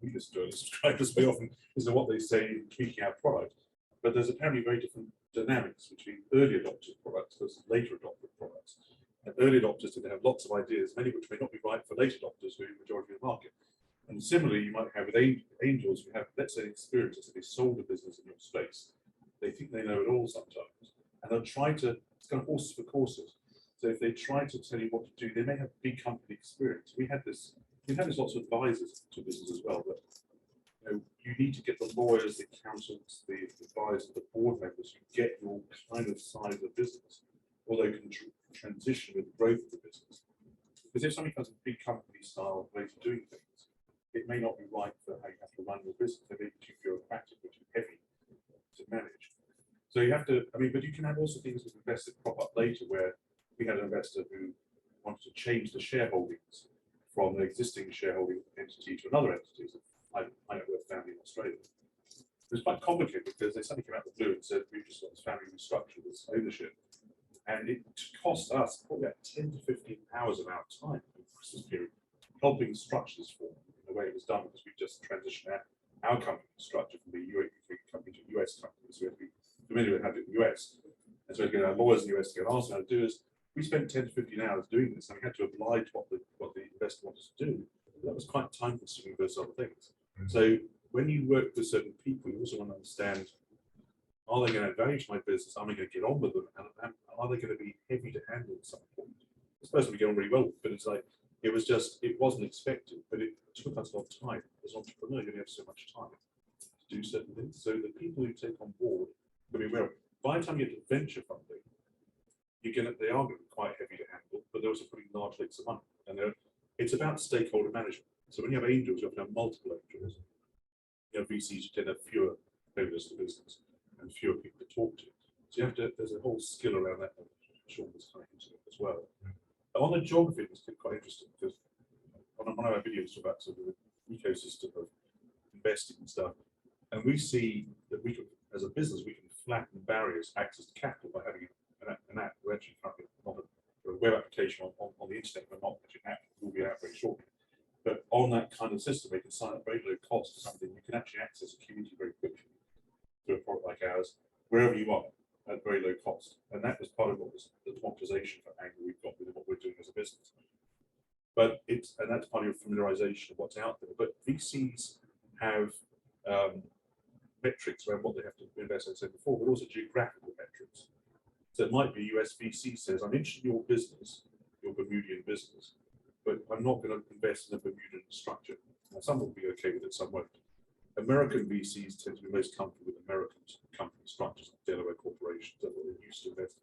We listen to early subscribers very often as to what they say in tweaking our product, but there's apparently very different dynamics between early adopter products versus later adopter products. And early adopters tend to have lots of ideas, many of which may not be right for late adopters who are the majority of the market. And similarly, you might have with angels who have, let's say, experience, let's say they sold a business in your space. They think they know it all sometimes. And they'll try to, it's kind of horses for courses. So if they try to tell you what to do, they may have big company experience. We've had this lots of advisors to business as well, but you need to get the lawyers, the accountants, the advisors, the board members who get your kind of size of business, or they can transition with the growth of the business. Because if somebody comes with a big company style ways of doing things, it may not be right for how you have to run your business. They may be too bureaucratic or too heavy to manage. So you have to, but you can have also things with investors crop up later where we had an investor who wanted to change the shareholdings from an existing shareholding entity to another entity. So I net worth family in Australia. It was quite complicated because they suddenly came out of the blue and said, we've just got this family restructure, this ownership. And it cost us probably about 10 to 15 hours of our time in the Christmas period helping structures form in the way it was done, because we just transitioned our company structure from the UK company to US company. So we have to be familiar with how to do the US. And so we get our lawyers in the US to go and ask how to do this. We spent 10 to 15 hours doing this, and we had to oblige what the investor wanted to do. That was quite time consuming versus other things. So when you work with certain people, you also want to understand, are they going to add value to my business? Am I going to get on with them? And are they going to be heavy to handle at some point? It's supposed to be going really well, but it's like, it wasn't expected, but it took us a lot of time. As an entrepreneur, you only have so much time to do certain things. So the people who take on board will be aware. By the time you get to venture funding, they are going to be quite heavy to handle, but they're also putting large leaks of money. And it's about stakeholder management. So when you have angels, you have to have multiple angels. You have VCs, you tend to have fewer owners of the business and fewer people to talk to. So you have to, there's a whole skill around that. Sean was kind of into it as well. On the geography, it's quite interesting because on one of our videos about sort of the ecosystem of investing and stuff, and we see that we can, as a business, we can flatten barriers to access to capital by having an app. We're actually currently not a web application on the internet, but not actually an app. Will be out very shortly. But on that kind of system, we can sign up very low cost to something. You can actually access a community very quickly through a product like ours, wherever you are, at very low cost. And that was part of what was the democratization angle we've got with what we're doing as a business. But and that's part of your familiarization of what's out there. But VCs have metrics around what they have to invest, as I said before, but also geographical metrics. So it might be US VC says, I'm interested in your business, your Bermudian business, but I'm not going to invest in a Bermudian structure. Now, some will be okay with it, some won't. American VCs tend to be most comfortable with American company structures, like Delaware corporations, that are used to investing.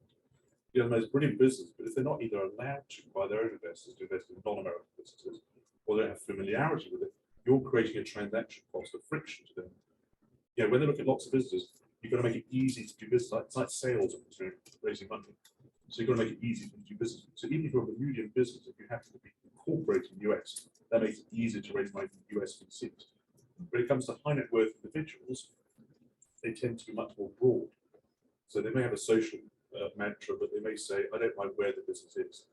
You know, most brilliant business, but if they're not either allowed to by their own investors to invest in non-American businesses, or they don't have familiarity with it, you're creating a transaction cost of friction to them. You know, when they look at lots of businesses, you've got to make it easy to do business. It's like sales and raising money. So you've got to make it easy to do business. So even if you're a Bermudian business, if you have to be incorporated in the US, that makes it easier to raise money from US VCs. When it comes to high net worth individuals, they tend to be much more broad. So they may have a social mantra, but they may say, I don't mind where the business is.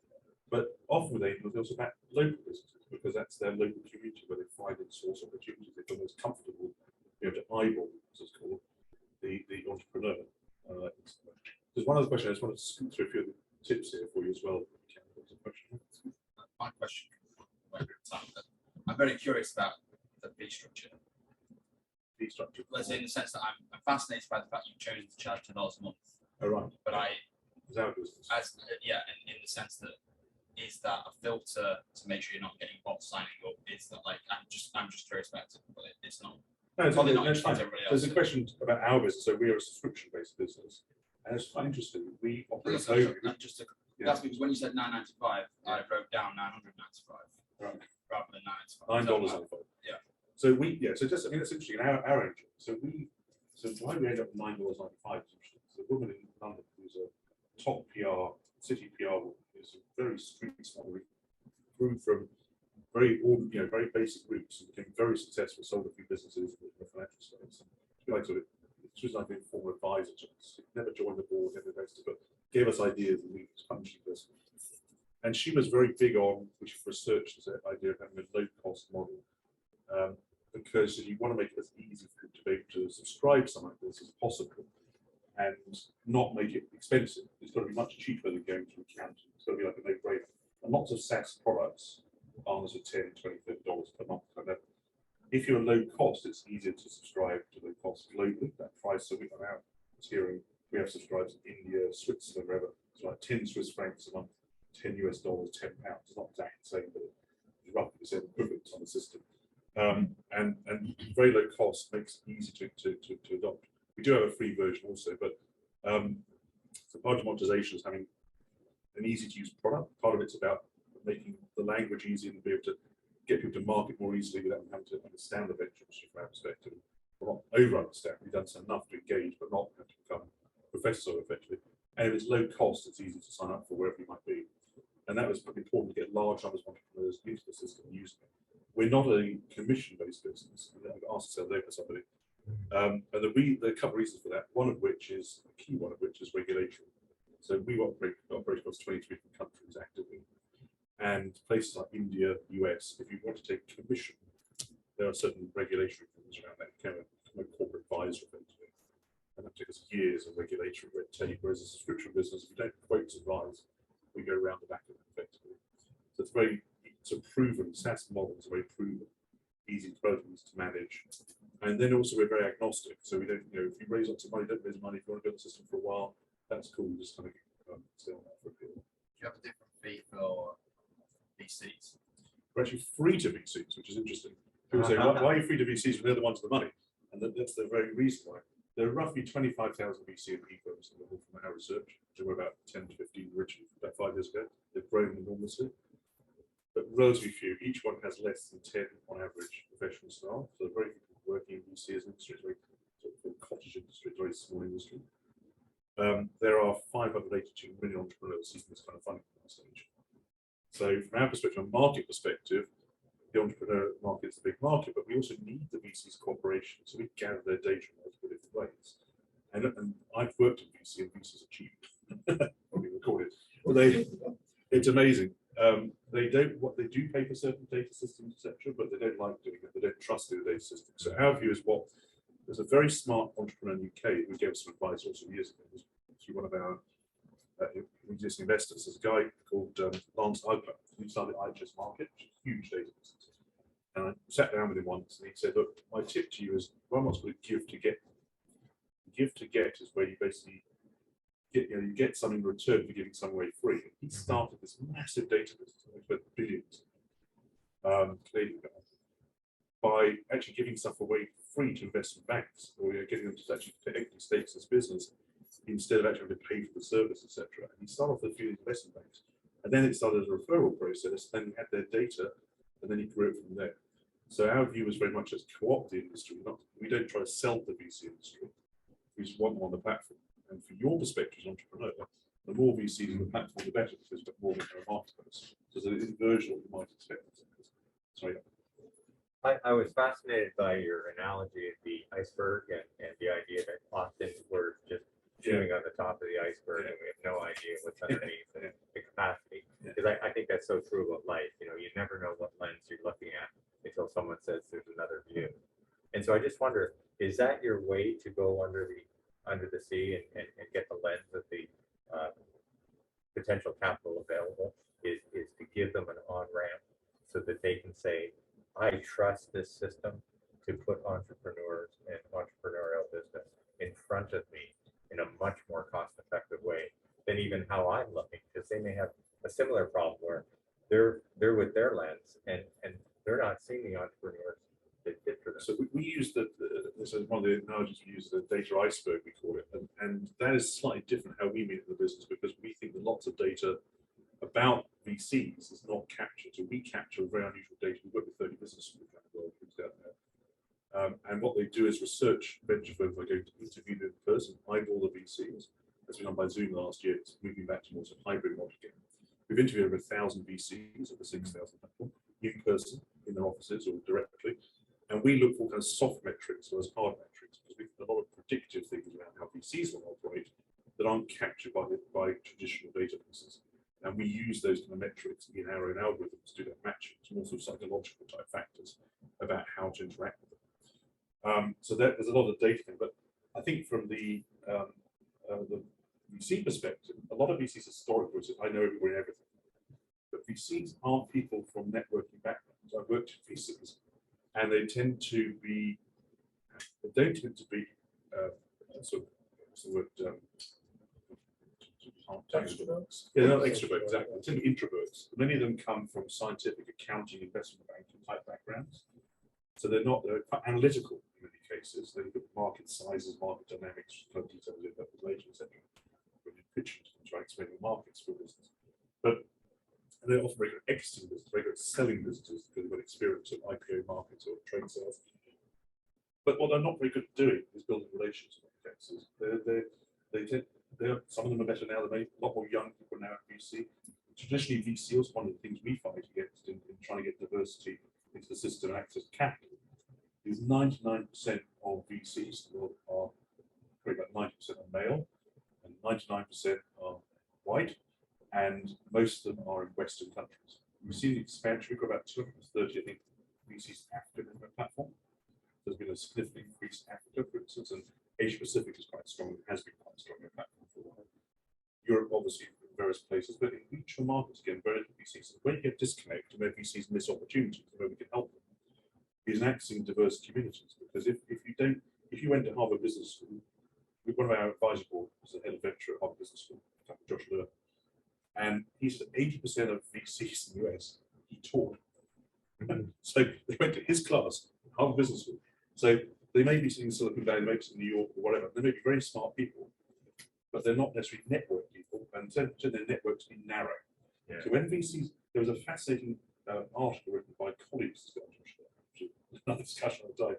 But often with angels, also about local businesses, because that's their local community where they find and source opportunities. They feel most comfortable, you know, to eyeball, as it's called, the entrepreneur. There's one other question. I just wanted to scoot through a few of the tips here for you as well. My question, I'm very curious about the fee structure. Fee structure. Let's say in the sense that I'm fascinated by the fact you've chosen to charge $10 a month. Oh, right. But Is that a business? in the sense that, is that a filter to make sure you're not getting bots signing up? Is that like, I'm just curious about it, but it's not. No, it's probably not not fine. everybody There's else. a question about our business. So we're a subscription-based business, and it's quite interesting. We operate globally. That's because when you said $9.95, I wrote down $995 Right. rather than $9.95. $9.95. Yeah. So so just, I mean, that's interesting. Our angel. So why we end up with $9.95 is interesting. So a woman in London who's a top PR, city PR woman, is a very street smart, grew from very ordinary, very basic roots and became very successful, sold a few businesses in the financial space. She was like an informal advisor to us. Never joined the board, never invested, but gave us ideas and we punched this. And she was very big on, which researched this idea of having a low-cost model, because you want to make it as easy for people to be able to subscribe to something like this as possible and not make it expensive. It's got to be much cheaper than going to an accountant. It's got to be like a no-brainer. And lots of SaaS products are $10, $20, $30 per month. And if you're low cost, it's easier to subscribe to low cost globally. That price, so we on our tiering, we have subscribers in India, Switzerland, wherever. It's like 10 Swiss francs a month, $10 US, £10. It's not exactly the same, but it's roughly the same equivalent on the system. And very low cost makes it easy to adopt. We do have a free version also, but so part of monetization is having an easy to use product. Part of it's about making the language easy and be able to get people to market more easily without having to understand the venture from our perspective. Or not over understand. We've done enough to engage, but not have to become professors of effectively. And if it's low cost, it's easy to sign up for wherever you might be. And that was pretty important to get large numbers of entrepreneurs into the system and using it. We're not a commission-based business. I've asked to sell there for somebody. And there are a couple of reasons for that. One of which is, a key one of which is regulatory. So we operate across 23 different countries actively. And places like India, US, if you want to take commission, there are certain regulatory things around that, kind of corporate advisor effectively. And that takes years of regulatory red tape, whereas a subscription business, if you don't quote advise, we go around the back of it effectively. So it's a proven SaaS model, it's a very proven, easy programs to manage. And then also we're very agnostic. So we don't, if you raise lots of money, don't raise money. If you want to build a system for a while, that's cool. Just kind of stay on that for a period. Do you have a different fee for VCs? We're actually free to VCs, which is interesting. People say, why are you free to VCs when they're the ones with the money? And that's the very reason why. There are roughly 25,000 VC and PE firms in the world from our research. There were about 10 to 15 originally, about 5 years ago. They've grown enormously, but relatively few. Each one has less than 10 on average professional staff. So very few people working in VC as an industry. It's very sort of cottage industry, very small industry. There are 582 million entrepreneurs seeking this kind of funding at that stage. So from our perspective, from a market perspective, the entrepreneur market is a big market, but we also need the VC's cooperation, so we gather their data in multiple different ways. And I've worked in VC, and VCs are cheap. Probably recorded, but it's amazing. They do pay for certain data systems, etc., but they don't like doing it. They don't trust the data system. So our view is there's a very smart entrepreneur in the UK who gave us some advice also years ago through one of our existing investors. There's a guy called Lance Ugler. He started IHS Market, which is a huge data business. And I sat down with him once and he said, look, my tip to you is one wants to give to get. Give to get is where you basically get, you get something in return for giving something away free. He started this massive data business, worth billions, Canadian guy, by actually giving stuff away free to investment banks, or getting them to actually pay equity stakes in this business instead of actually having to pay for the service, etc. And he started off with a few investment banks, and then it started as a referral process. Then we had their data, and then he grew it from there. So our view is very much as co-op the industry. We don't try to sell the VC industry. We just want them on the platform. And from your perspective as an entrepreneur, the more VCs on the platform, the better, because there's more than a marketplace. So there's an inversion of what you might expect. Sorry. I was fascinated by your analogy of the iceberg and the idea that often we're just chewing on the top of the iceberg and we have no idea what's underneath the capacity. Because I think that's so true about life. You never know what lens you're looking at until someone says there's another view. And so I just wonder, is that your way to go under the sea and get the lens of the potential capital available? Is to give them an on-ramp so that they can say, I trust this system to put entrepreneurs and entrepreneurial business in front of me in a much more cost-effective way than even how I'm looking, because they may have a similar problem where they're with their lens and they're not seeing the entrepreneurs that fit for them. So we use this is one of the analogies we use, the data iceberg, we call it, and that is slightly different how we meet the business, because we think that lots of data about VCs is not captured. So we capture very unusual data. We work with 30 business schools around the world out there. And what they do is research venture firms are going to interview them in person, eyeball the VCs. That's been done by Zoom last year. It's moving back towards a hybrid model again. We've interviewed over 1,000 VCs of the 6,000 platform in person, in their offices or directly. And we look for kind of soft metrics as well as hard metrics, because we have a lot of predictive things around how VCs will operate that aren't captured by traditional databases. And we use those kind of metrics in our own algorithms to do that matching. It's more sort of psychological type factors about how to interact with them. So there's a lot of data thing, but I think from the VC perspective, a lot of VCs historically say, I know everybody and everything. But VCs aren't people from networking backgrounds. I've worked at VCs, and they don't tend to be sort of, what's the word? Extroverts? Yeah, not extroverts, exactly. They tend to be introverts. Many of them come from scientific, accounting, investment banking type backgrounds. So they're quite analytical in many cases. They look at market sizes, market dynamics, kind of details of that later, etc. When you pitch to them, try to explain the markets for business. But they're often very good at exiting business, very good at selling businesses because they've got experience in IPO markets or trade sales. But what they're not very good at doing is building relations in many cases. Some of them are better now than a lot more young people now at VC. Traditionally, VC was one of the things we fight against in trying to get diversity into the system and access to capital. Is 99% of VCs are probably about 90% are male, and 99% are worldwide, and most of them are in Western countries. We've seen the expansion. We've got about 230, I think, VCs African in the platform. There's been a significant increase in Africa, for instance, and Asia Pacific is quite strong, has been quite strong in the platform for a while. Europe, obviously, in various places, but in each of the markets, again, very little VCs. Where you get disconnect and where VCs miss opportunities, and where we can help them, is in accessing diverse communities. Because if you went to Harvard Business School, one of our advisory board was the head of venture at Harvard Business School, Josh Lur, and he said 80% of VCs in the US he taught. So they went to his class, Harvard Business School. So they may be sitting in Silicon Valley, maybe in New York or whatever. They may be very smart people, but they're not necessarily network people, and so their networks be narrow. Yeah. So when VCs, there was a fascinating article written by colleagues, another discussion on the day,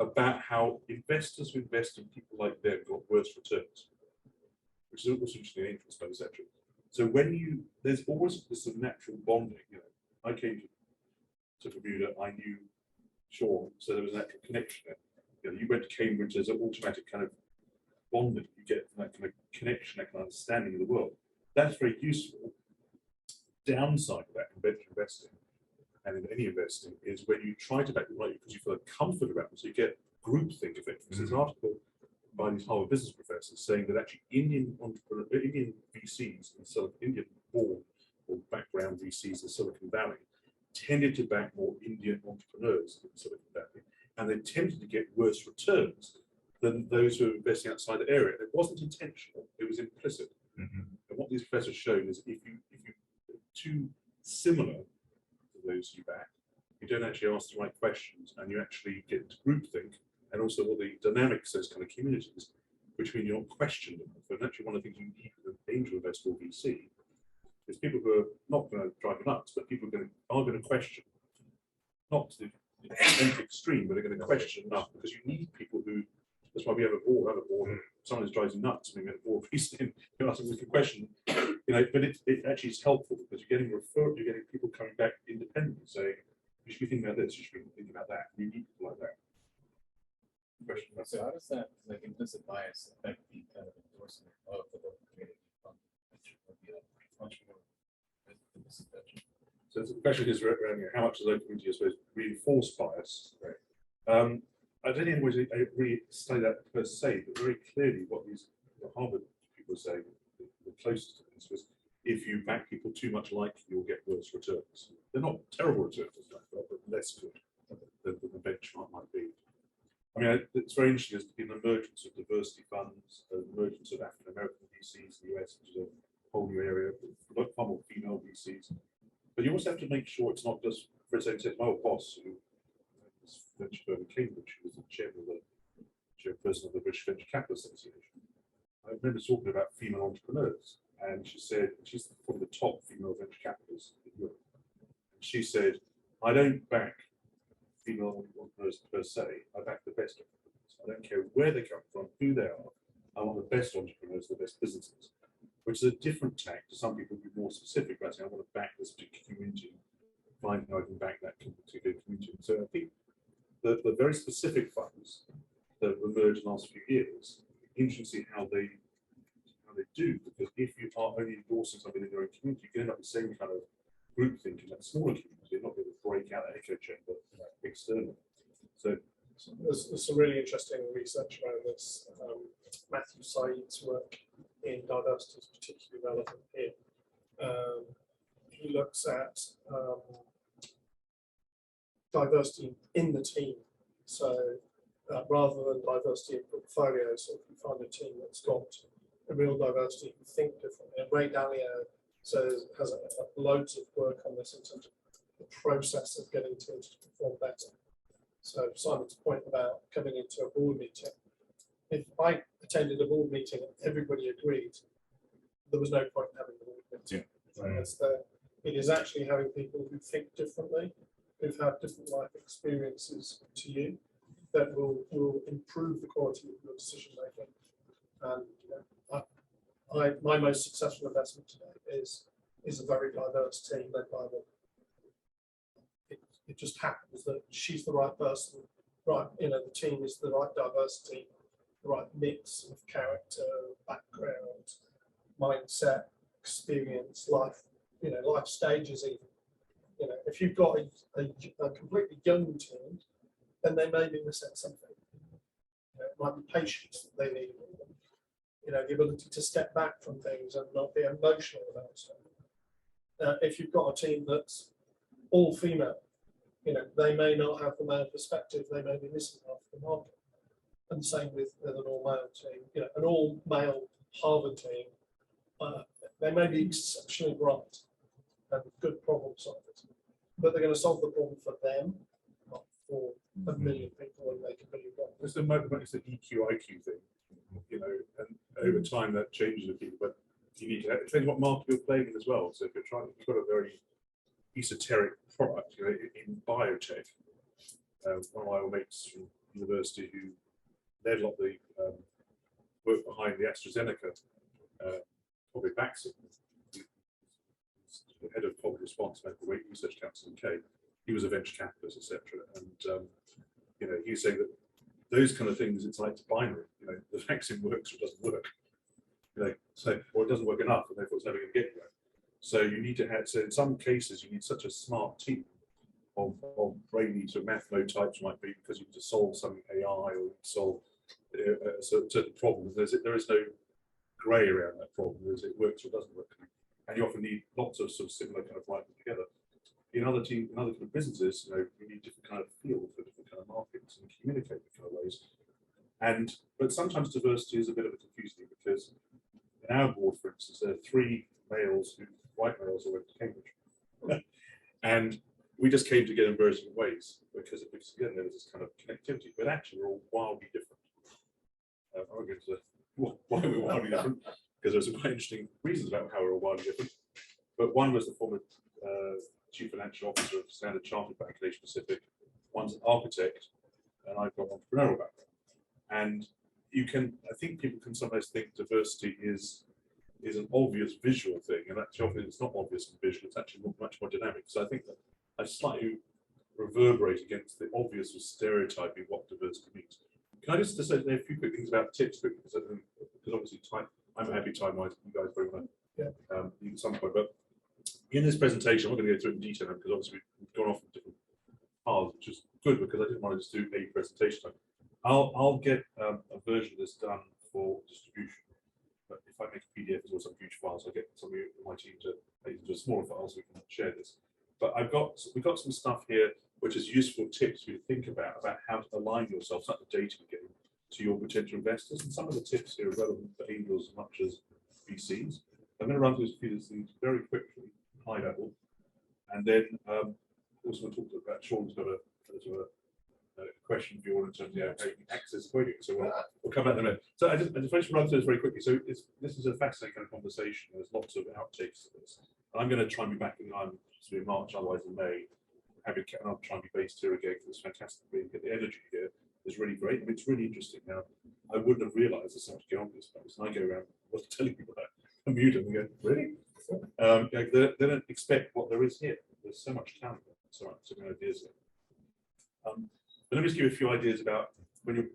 about how investors who invest in people like them got worse returns, which is also interesting, angel space, etc. So there's always this natural bonding. I came to Bermuda, I knew Sean, so there was a natural connection there. You went to Cambridge, there's an automatic kind of bonding you get from that kind of connection, that kind of understanding of the world. That's very useful. Downside of that in venture investing and in any investing is when you try to back them right because you feel comfort about them, so you get groupthink effect. There's an article by these Harvard business professors saying that actually Indian VCs and Indian born or background VCs in Silicon Valley tended to back more Indian entrepreneurs in Silicon Valley, and they tended to get worse returns than those who are investing outside the area. It wasn't intentional; it was implicit. And what these professors showed is if you too similar to those you back, you don't actually ask the right questions, and you actually get into groupthink, and also all the dynamics of those kind of communities, which mean you're not questioned enough. And actually, one of the things you need with an angel investor or VC is people who are not going to drive you nuts, but people are going to question, not to the extreme, but they're going to question enough, because you need people who. That's why we have a board. Someone who drives you nuts. I mean, we have a board recently. You ask them a question, but it actually is helpful because you're getting referred. You're getting people coming back independently saying, "You should be thinking about this. You should be thinking about that." You need people like that. Question. So how does that implicit bias affect the kind of endorsement of the local community fund? So the question is around how much the local community is supposed to reinforce bias. Right. I don't even really say that per se, but very clearly what the Harvard people say, the closest to this was, if you back people too much like you'll get worse returns. They're not terrible returns, but less good than the benchmark might be. I mean, it's very interesting. There's been an emergence of diversity funds, the emergence of African American VCs in the US, which is a whole new area, far more female VCs. But you also have to make sure it's not just, for example, my old boss, who was venture firm in Cambridge, who was the chairperson of the British Venture Capital Association. I remember talking about female entrepreneurs, and she said, she's probably the top female venture capitalists in Europe. And she said, I don't back female entrepreneurs per se, I back the best entrepreneurs. I don't care where they come from, who they are. I want the best entrepreneurs, the best businesses, which is a different tack to some people who are more specific about saying, I want to back this particular community, find how I can back that particular community. So I think the very specific funds that have emerged in the last few years, interesting to see how they do, because if you are only endorsing something in your own community, you can end up with the same kind of group thinking that smaller community. You're not going to break out that echo chamber externally. So there's some really interesting research around this. Matthew Said's work in diversity is particularly relevant here. He looks at diversity in the team. So rather than diversity in portfolios, so if you find a team that's got a real diversity who think differently. And Ray Dalio has loads of work on this in terms of the process of getting teams to perform better. So Simon's point about coming into a board meeting, if I attended a board meeting and everybody agreed, there was no point in having a board meeting. It is actually having people who think differently, who've had different life experiences to you, that will improve the quality of your decision making. And my most successful investment today is a very diverse team led by them. It just happens that she's the right person, right? The team is the right diversity, the right mix of character, background, mindset, experience, life, life stages even. If you've got a completely young team, then they may be missing something. It might be patience that they need. The ability to step back from things and not be emotional about stuff. If you've got a team that's all female, they may not have the male perspective. They may be missing half the market. And the same with an all-male team. An all-male Harvard team, they may be exceptionally bright and good problem solvers, but they're going to solve the problem for them, not for a million people and make $1 million. It's the EQ IQ thing, and over time that changes with people. But you need to it depends what market you're playing in as well. So if you've got a very esoteric product, in biotech, one of my old mates from university who led a lot of the work behind the AstraZeneca COVID vaccine, the head of COVID response medical research council in UK. He was a venture capitalist, etc. And he was saying that those kind of things, it's like it's binary. The vaccine works or doesn't work. So or it doesn't work enough, and therefore it's never going to get you there. So you need to have. So in some cases, you need such a smart team of brainy to math mode types might be, because you need to solve some AI or solve a certain problem. There is no grey around that problem. It works or doesn't work, and you often need lots of sort of similar kind of writing together. In other kind of businesses, you need different kind of field for different kind of markets and communicate in kind of ways. But sometimes diversity is a bit of a confusing thing, because in our board, for instance, there are 3 white males who went to Cambridge, and we just came together in various different ways because again there was this kind of connectivity, but actually we're all wildly different. I won't go into why we're wildly different, because there's some quite interesting reasons about how we're all wildly different. But one was the former Chief Financial Officer of Standard Chartered Bank in Asia Pacific. One's an architect, and I've got an entrepreneurial background. And I think people can sometimes think diversity is an obvious visual thing, and actually often it's not obvious and visual. It's actually much more dynamic. So I think that I slightly reverberate against the obvious stereotyping what diversity means. Can I just say a few quick things about tips, because obviously I'm happy time-wise. You guys very much. At some point, but in this presentation, I'm not going to go through it in detail because obviously we've gone off in different paths, which is good because I didn't want to just do a presentation. I'll get a version of this done for distribution, but if I make a PDF as well, some huge files, I'll get some of my team to make into a smaller file so we can share this. But we've got some stuff here which is useful tips for you to think about how to align yourself, not the data you're getting, to your potential investors. And some of the tips here are relevant for angels as much as VCs. I'm going to run through a few of these things very quickly, high level, and then also want to talk about Sean's got a question for you all in terms of how you can access Qodeo. So we'll come back in a minute. So I just want to run through this very quickly. So this is a fascinating kind of conversation. There's lots of outtakes to this. And I'm going to try and be back in line in March, otherwise in May. And I'll try and be based here again for this fantastic meeting. The energy here is really great. I mean, it's really interesting. Now, I wouldn't have realised there's so much going on in this place. And I go around telling people that. Bermuda, and we go, really? They don't expect what there is here. There's so much talent, so many ideas here. But let me just give you a few ideas about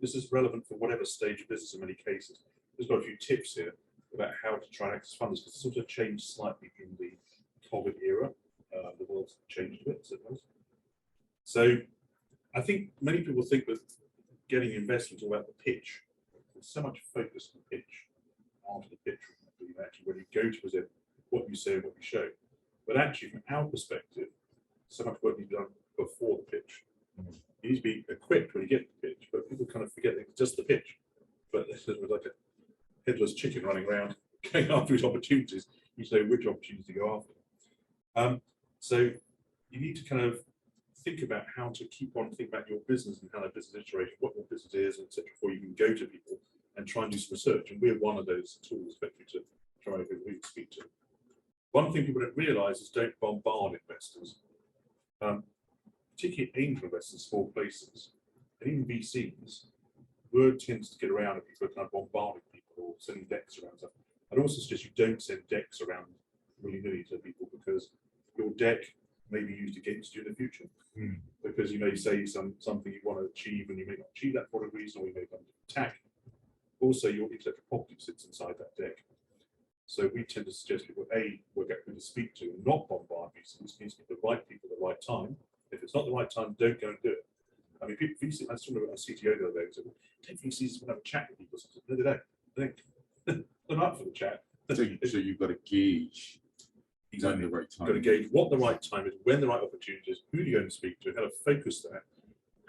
this is relevant for whatever stage of business in many cases. There's got a few tips here about how to try and access funds, because it's sort of changed slightly in the COVID era. The world's changed a bit, I suppose. So I think many people think that getting investment is all about the pitch. There's so much focus on the pitch, onto the pitch. Actually, when you go to present what you say and what you show, but actually, from our perspective, so much work needs to be done before the pitch. You need to be equipped when you get to the pitch, but people kind of forget that it's just the pitch. But this is like a headless chicken running around, going after its opportunities. You know which opportunities to go after. So you need to kind of think about how to keep on thinking about your business and how that business is iterating, what your business is, etc., before you can go to people and try and do some research. And we're one of those tools effectively to try and speak to. One thing people don't realise is don't bombard investors, particularly angel investors, small places, and even VCs. Word tends to get around if people are kind of bombarding people or sending decks around stuff. I'd also suggest you don't send decks around willy-nilly to people, because your deck may be used against you in the future. Because you may say something you want to achieve and you may not achieve that for a reason, or you may come to attack. Also, your intellectual property sits inside that deck. So we tend to suggest people, A, work out who to speak to and not bombard VCs, means to get the right people at the right time. If it's not the right time, don't go and do it. I mean, people, VC, I saw a CTO the other day who said, well, take VCs and have a chat with people. I said, no, they don't. They're not up for the chat. So you've got to gauge Exactly. when the right You've got to time. gauge what the right time is, when the right opportunity is, who you're going to speak to, how to focus that.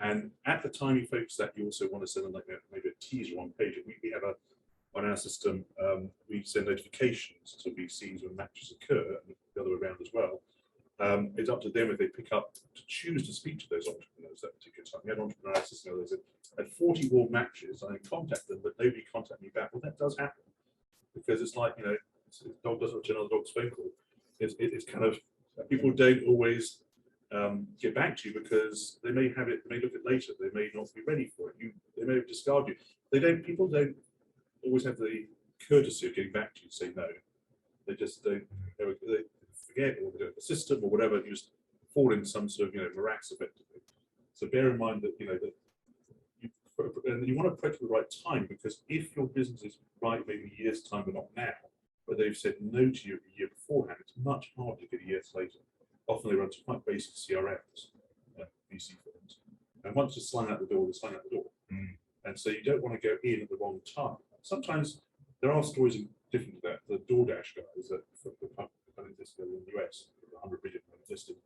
And at the time you focus that, you also want to send them like maybe a teaser on page. We have on our system, we send notifications to VCs when matches occur, and the other way around as well. It's up to them if they pick up to choose to speak to those entrepreneurs that particular time. We had an entrepreneur assistant, they said, at 40 warm matches, I contact them, but nobody contacted me back. Well, that does happen, because it's like, the dog doesn't return on the dog's phone call. It's kind of, people don't always get back to you because they may have it, they may look at it later, they may not be ready for it. They may discard you. People don't always have the courtesy of getting back to you to say no. They just don't, they forget, or they don't have a system or whatever, and you just fall in some sort of morass effectively. So bear in mind that that you want to approach at the right time, because if your business is right maybe a year's time but not now, but they've said no to you a year beforehand, it's much harder to get a year later. Often they run to quite basic CRMs, VC firms, and once you slung out the door, they slung out the door. And so you don't want to go in at the wrong time. Sometimes there are stories different to that. The DoorDash guys that existed in the US, 100 billion existed.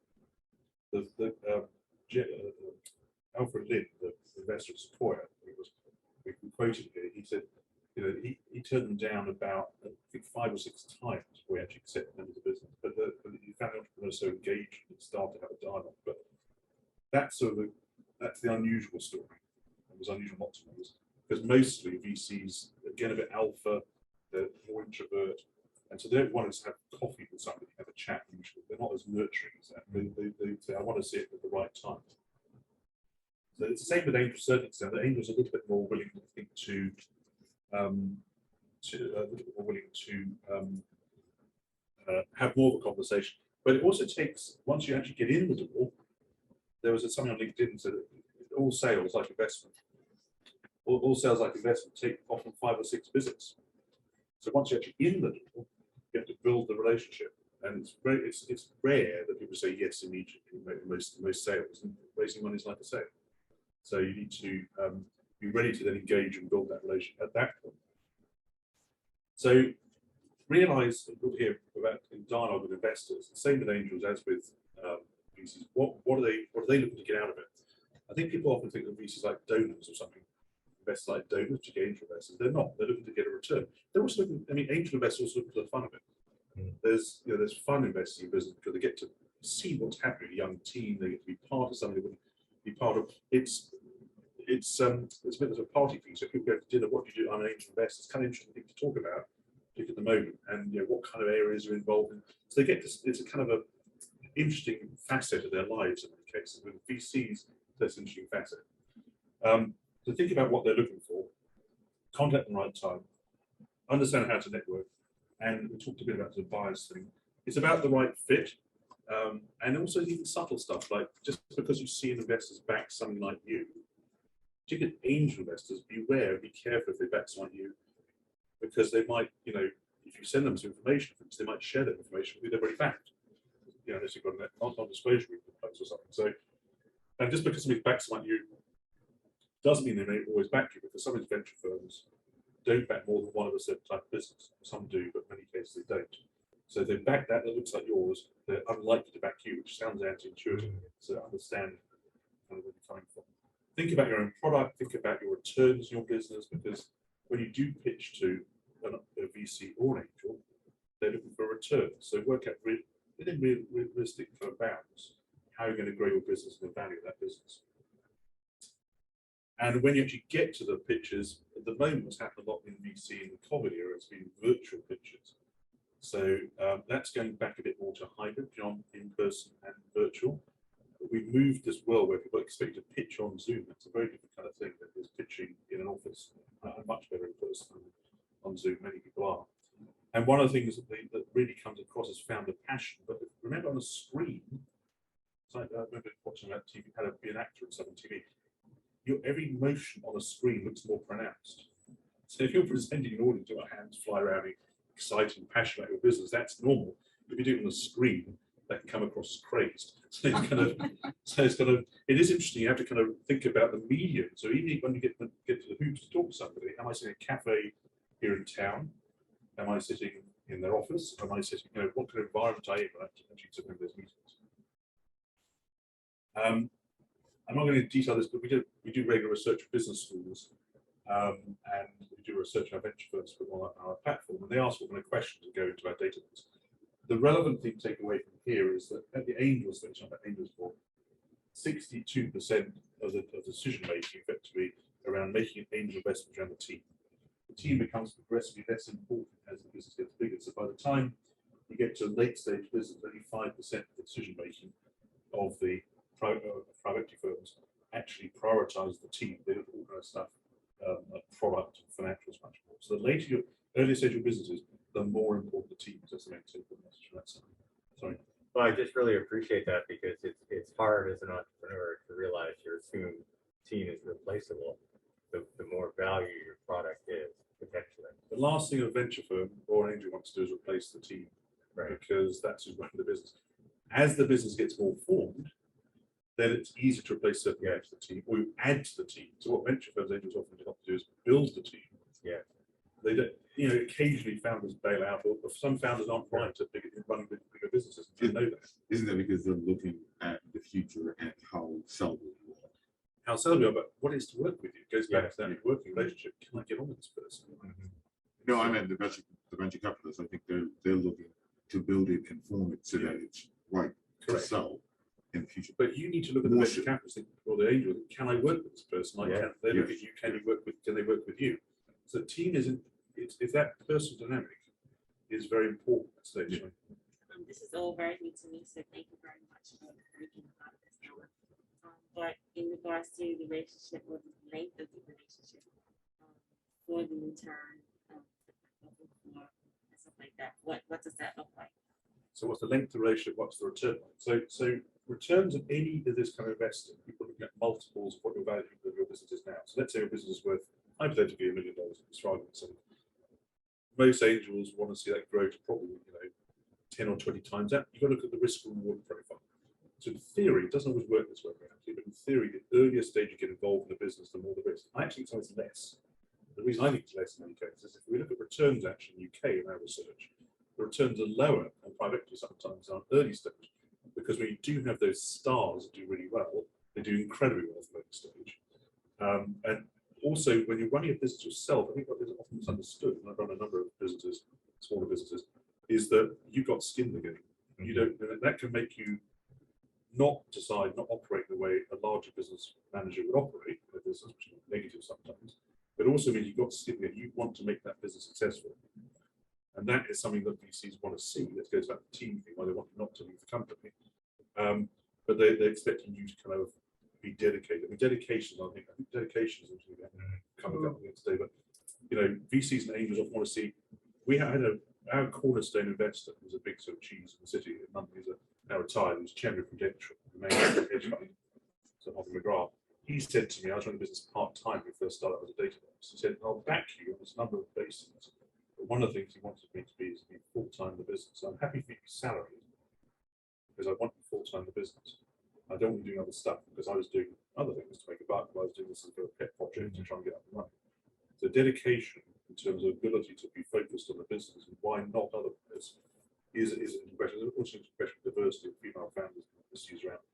Alfred Lin, the investor at Sequoia, we quoted here, he said, he turned them down about, I think, 5 or 6 times before he actually accepted them as a business. But he found the entrepreneurs so engaged and started to have a dialogue. But that's the unusual story. It was unusual not to know, because mostly VCs, again, a bit alpha, they're more introvert, and so they don't want to have coffee with somebody, have a chat usually. They're not as nurturing as that. They say, I want to see it at the right time. So it's the same with angels to a certain extent. The angels are a little bit more willing, I think, to have more of a conversation. But it also takes, once you actually get in the door, there was something on LinkedIn said that all sales like investment. All sales like investment take often 5 or 6 visits. So once you're actually in the door, you have to build the relationship. And it's rare that people say yes immediately in most sales. And raising money is like a sale. So you need to be ready to then engage and build that relationship at that point. So realize here about in dialogue with investors, the same with angels as with VCs. What are they looking to get out of it? I think people often think of VCs like donors or something. Investors like donors to get angel investors. They're not. They're looking to get a return. They're also looking. I mean, angel investors also look for the fun of it. There's fun investing in business because they get to see what's happening. A young team, they get to be part of something. They wouldn't be part of. It's a bit of a party thing. So people go to dinner. What do you do? I'm an angel investor. It's kind of interesting thing to talk about at the moment, and what kind of areas are involved in. So they get this. It's a kind of a interesting facet of their lives in many cases. With VCs, that's an interesting facet. So think about what they're looking for, contact them right time, understand how to network, and we talked a bit about the buyers thing. It's about the right fit, and also even subtle stuff, like just because you see an investor's back something like you, particularly angel investors, beware, be careful if they back someone like you, because they might, if you send them some information, they might share that information with everybody backed, unless you've got a non-disclosure in place or something. So, and just because somebody's back someone like you, doesn't mean they may always back you, because some of these venture firms don't back more than one of a certain type of business. Some do, but in many cases they don't. So if they back that looks like yours, they're unlikely to back you, which sounds anti-intuitive. So understand kind of where you're coming from. Think about your own product, think about your returns in your business, because when you do pitch to a VC or an angel, they're looking for a return. So work out within realistic bounds how you're going to grow your business and the value of that business. And when you actually get to the pitches, at the moment what's happened a lot in VC in the COVID era, it's been virtual pitches. So that's going back a bit more to hybrid, beyond in-person and virtual. We've moved as well where people expect to pitch on Zoom. That's a very different kind of thing that is pitching in an office. Much better in person than on Zoom, many people are. And one of the things that really comes across as founder passion, but remember on the screen, it's like, I remember watching that TV, how to be an actor in Southern TV. Every motion on a screen looks more pronounced. So if you're presenting an audience, your hands fly around, excited, passionate about your business, that's normal. If you do it on the screen, that can come across as crazed. So it's kind of, it is interesting. You have to kind of think about the medium. So even when you get to the hoops to talk to somebody, am I sitting in a cafe here in town? Am I sitting in their office? Am I sitting, what kind of environment are you in actually to those meetings? I'm not going to detail this, but we do regular research at business schools, and we do research in our venture firms on our platform, and they ask what kind of questions to go into our database. The relevant thing to take away from here is that at the angel stage, on the angels board, 62% of the decision making effectively around making an angel investment around the team. The team becomes progressively less important as the business gets bigger. So by the time you get to late stage business, only 5% of the decision making of the private equity firms actually prioritize the team. They look at all kind of stuff, like product and financials much more. So the later your early stage of businesses, the more important the team is. That's the main takeaway message from that side. Sorry. Well, I just really appreciate that because it's hard as an entrepreneur to realize your team is replaceable. The more value your product is potentially. The last thing a venture firm or an angel wants to do is replace the team, Right? because that's who's running the business. As the business gets more formed, then it's easier to replace certain areas of the team, or you add to the team. So what venture firms angels often do is build the team. Yeah. They don't, occasionally founders bail out, or some founders aren't right at running bigger businesses. You know that. Isn't that because they're looking at the future and how sellable you are? How sellable you are, but what is to work with you? It goes back to that working relationship. Can I get on with this person? No, I meant the venture capitalists. I think they're looking to build it and form it so that it's right to Correct. sell in the future. But you need to look at the venture capitalist or the angel. Can I work with this person? They look at you. Can they work with you? So the team isn't. It's that personal dynamic is very important at stage. This is all very new to me, so thank you very much for breaking about this hour. But in regards to the relationship or the length of the relationship for the return and stuff like that, what does that look like? So what's the length of the relationship? What's the return? So returns of any of this kind of investing, people looking at multiples of what your value of your business is now. So let's say your business is worth hypothetically $1 million. So most angels want to see that grow to probably 10 or 20 times that. You've got to look at the risk reward profile. So in theory, it doesn't always work this way, actually, but in theory, the earlier stage you get involved in the business, the more the risk. I actually think it's less. The reason I think it's less in many cases is if we look at returns actually in the UK in our research, the returns are lower on private equity sometimes on early stage, because when you do have those stars that do really well, they do incredibly well from early stage. And also, when you're running a business yourself, I think what is often misunderstood, and I've run a number of businesses, smaller businesses, is that you've got skin in the game. You don't, and that can make you not operate the way a larger business manager would operate in a business, which is negative sometimes, but also means you've got skin in the game. You want to make that business successful. And that is something that VCs want to see. That goes back to the team thing, why they want you not to leave the company. But they're expecting you to kind of be dedicated. I mean, dedication, I think dedication is something that coming up against today. But VCs and angels often want to see. We had our cornerstone investor, who was a big sort of cheese in the city in London. He's now retired. He was chairman of Prudential, the main hedge fund. So Harvey McGrath. He said to me, I was running a business part time when we first started as a database. He said, "I'll back you on this number of bases. But one of the things he wanted me to be is to be full time in the business. So I'm happy for you to be salaried because I want you full time in the business. I don't want you doing other stuff because I was doing other things to make a buck. I was doing this as a pet project to try and get up and running. So dedication in terms of ability to be focused on the business and why not other business is an question. There's also an question of diversity of female founders issues around.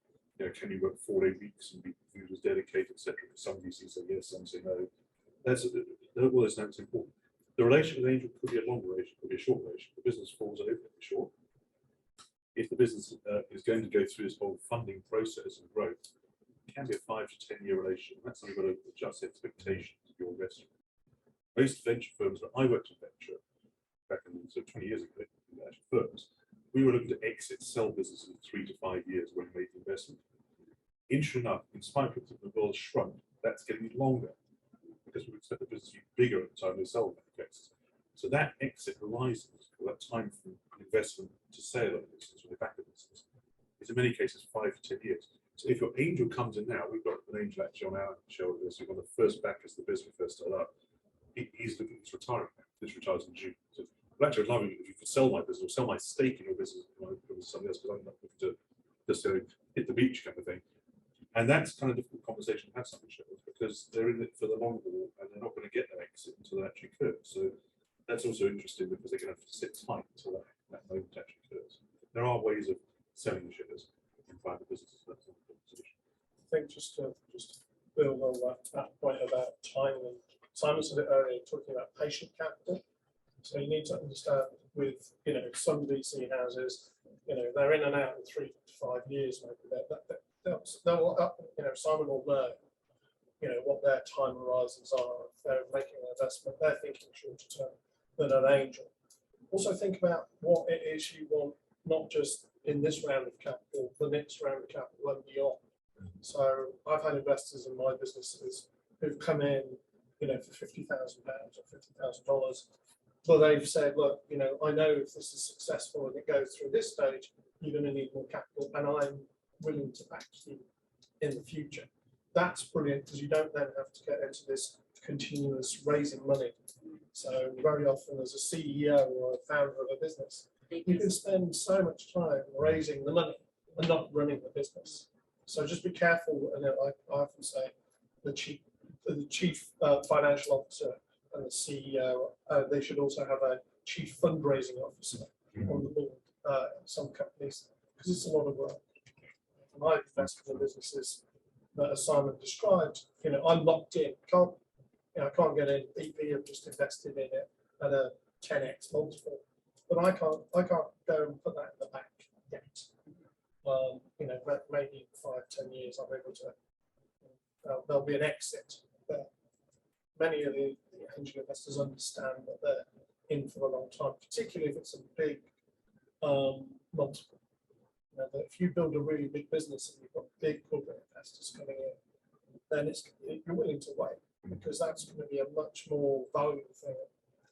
Can you work 4-day weeks and be viewed as dedicated, etc. Some VCs say yes, some say no. That's all those notes important. The relationship with angel could be a long relationship, could be a short relationship. The business falls over, it'll be short. If the business is going to go through this whole funding process and growth, it can be a 5 to 10 year relationship. That's something you've got to adjust expectations of your investor. Most venture firms that I worked in venture back in 20 years ago, firms, we were looking to sell businesses in 3 to 5 years when we made the investment. Interesting enough, in spite of the world shrunk, that's getting longer because we expect the business to be bigger at the time they sell in cases. So that exit horizon, or that time from investment to sale of business, or the back of business, is in many cases 5 to 10 years. So if your angel comes in now, we've got an angel actually on our show of this, we've got the first back as the business first started up. He's retiring now. This retires in June. So well, actually, I'd love it if you could sell my business or sell my stake in your business to somebody else, because I'm not looking to just hit the beach kind of thing. And that's kind of a difficult conversation to have some shareholders, because they're in it for the long haul and they're not going to get their exit until they actually occur. So that's also interesting, because they're going to have to sit tight until that moment actually occurs. There are ways of selling the shares in private businesses. That's not a position. I think just to build on that point about timing, Simon said it earlier, talking about patient capital. So you need to understand with, some VC houses, they're in and out in 3 to 5 years, maybe. They'll Simon will know, what their time horizons are. If they're making an investment, they're thinking shorter term than an angel. Also think about what it is you want, not just in this round of capital, the next round of capital and beyond. So I've had investors in my businesses who've come in, for £50,000 or $50,000. But they've said, look, I know if this is successful and it goes through this stage, you're going to need more capital, and I'm willing to back you in the future. That's brilliant, because you don't then have to get into this continuous raising money. So very often as a CEO or a founder of a business, you can spend so much time raising the money and not running the business. So just be careful. And I often say the chief financial officer and the CEO, they should also have a chief fundraising officer on the board in some companies, because it's a lot of work. And I've invested in businesses that, as Simon described, I'm locked in. I can't get in. BP have just invested in it at a 10x multiple, but I can't go and put that in the bank yet. Maybe in 5-10 years I'm able to. There'll be an exit, but many of the angel investors understand that they're in for a long time, particularly if it's a big multiple. That if you build a really big business and you've got big corporate investors coming in, then you're willing to wait, because that's going to be a much more valuable thing.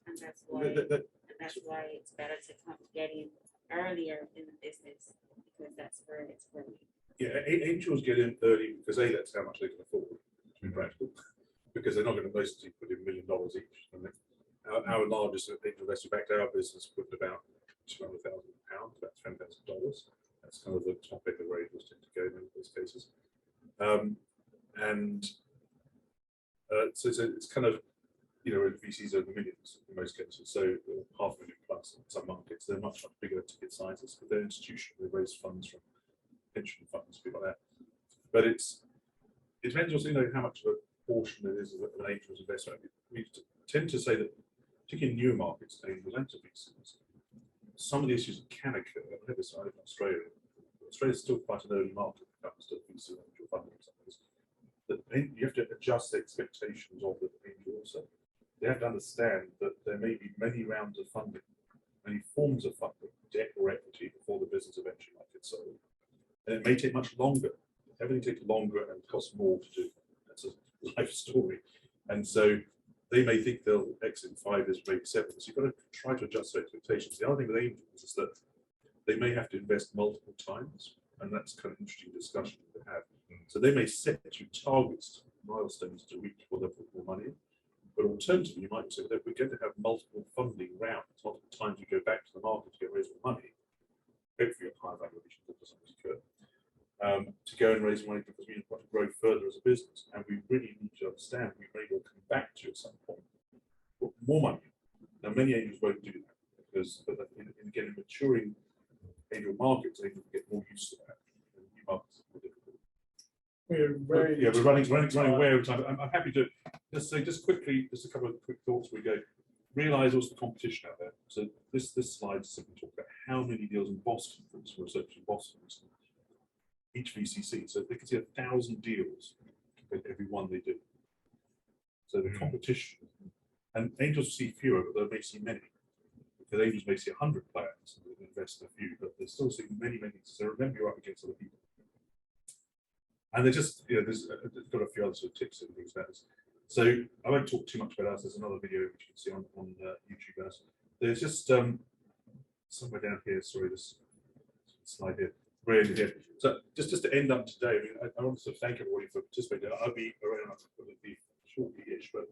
And that's why it's better to get in earlier in the business, because that's where it's growing. Yeah, angels get in early because that's how much they can afford, to be practical, because they're not going to mostly put in $1 million each. And our largest angel investor back to our business put about £200,000, about $10,000. That's kind of the top end of where angels tend to go in those cases. So it's kind of, VCs are in the millions in most cases, so $500,000 plus in some markets. They're much bigger ticket sizes, but they're institutional. They raise funds from pension funds, people like that. But it depends also, how much of a portion it is of an angel's investment. We tend to say that, particularly in new markets, angels and VCs, some of the issues that can occur. I have this in Australia. Australia's still quite an early market when it comes to VC and angel funding. That you have to adjust the expectations of the angel also. They have to understand that there may be many rounds of funding, many forms of funding, debt or equity, before the business eventually might get sold. And it may take much longer. Everything takes longer and costs more to do. That's a life story. And so they may think they'll exit in 5 years, maybe 7. So you've got to try to adjust their expectations. The other thing with angels is that they may have to invest multiple times, and that's kind of interesting discussion to have. So they may set you targets, milestones to reach before they put more money in. But alternatively, you might say that we're going to have multiple funding rounds, multiple times you go back to the market to get raise more money, hopefully at higher valuations if doesn't occur, to go and raise money, because we want to grow further as a business. And we really need to understand we may well come back to at some point, put more money. Now, many angels won't do that, because in maturing angel markets, they can get more used to that. And new markets are more difficult. We're running way over time. I'm happy to just say quickly, just a couple of quick thoughts. We go. Realize also the competition out there. So this slide simply talks about how many deals in Boston, for instance, research in Boston, each VCC. So they can see 1,000 deals compared to every one they do. So the competition, and angels see fewer, but they may see many. Because angels may see 100 players and invest in a few, but they're still seeing many. So remember, you're up against other people. And they're just, there's got a few other sort of tips and things about this. So I won't talk too much about us. There's another video which you can see on YouTube. There's just somewhere down here. Sorry, this slide here. Really here. So just to end up today, I want to thank everybody for participating. I'll be around. It'll be shortly-ish, but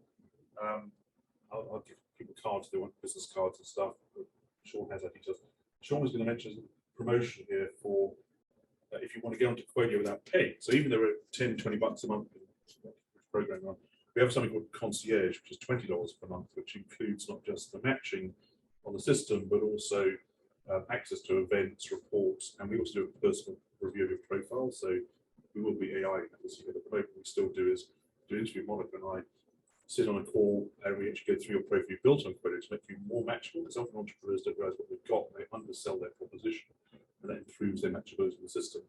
I'll give people cards if they want business cards and stuff. Sean has our details. Sean was going to mention promotion here for if you want to get onto Qodeo without paying. So even though we're 10, 20 bucks a month program on, we have something called concierge, which is $20 per month, which includes not just the matching on the system, but also access to events, reports, and we also do a personal review of your profile. So we will be AI at the moment. We still do is do an interview. Monica and I sit on a call and we actually go through your profile you built on Qodeo to make you more matchable. Because often entrepreneurs don't realize what they've got, they undersell their proposition, and that improves their matchability in the system.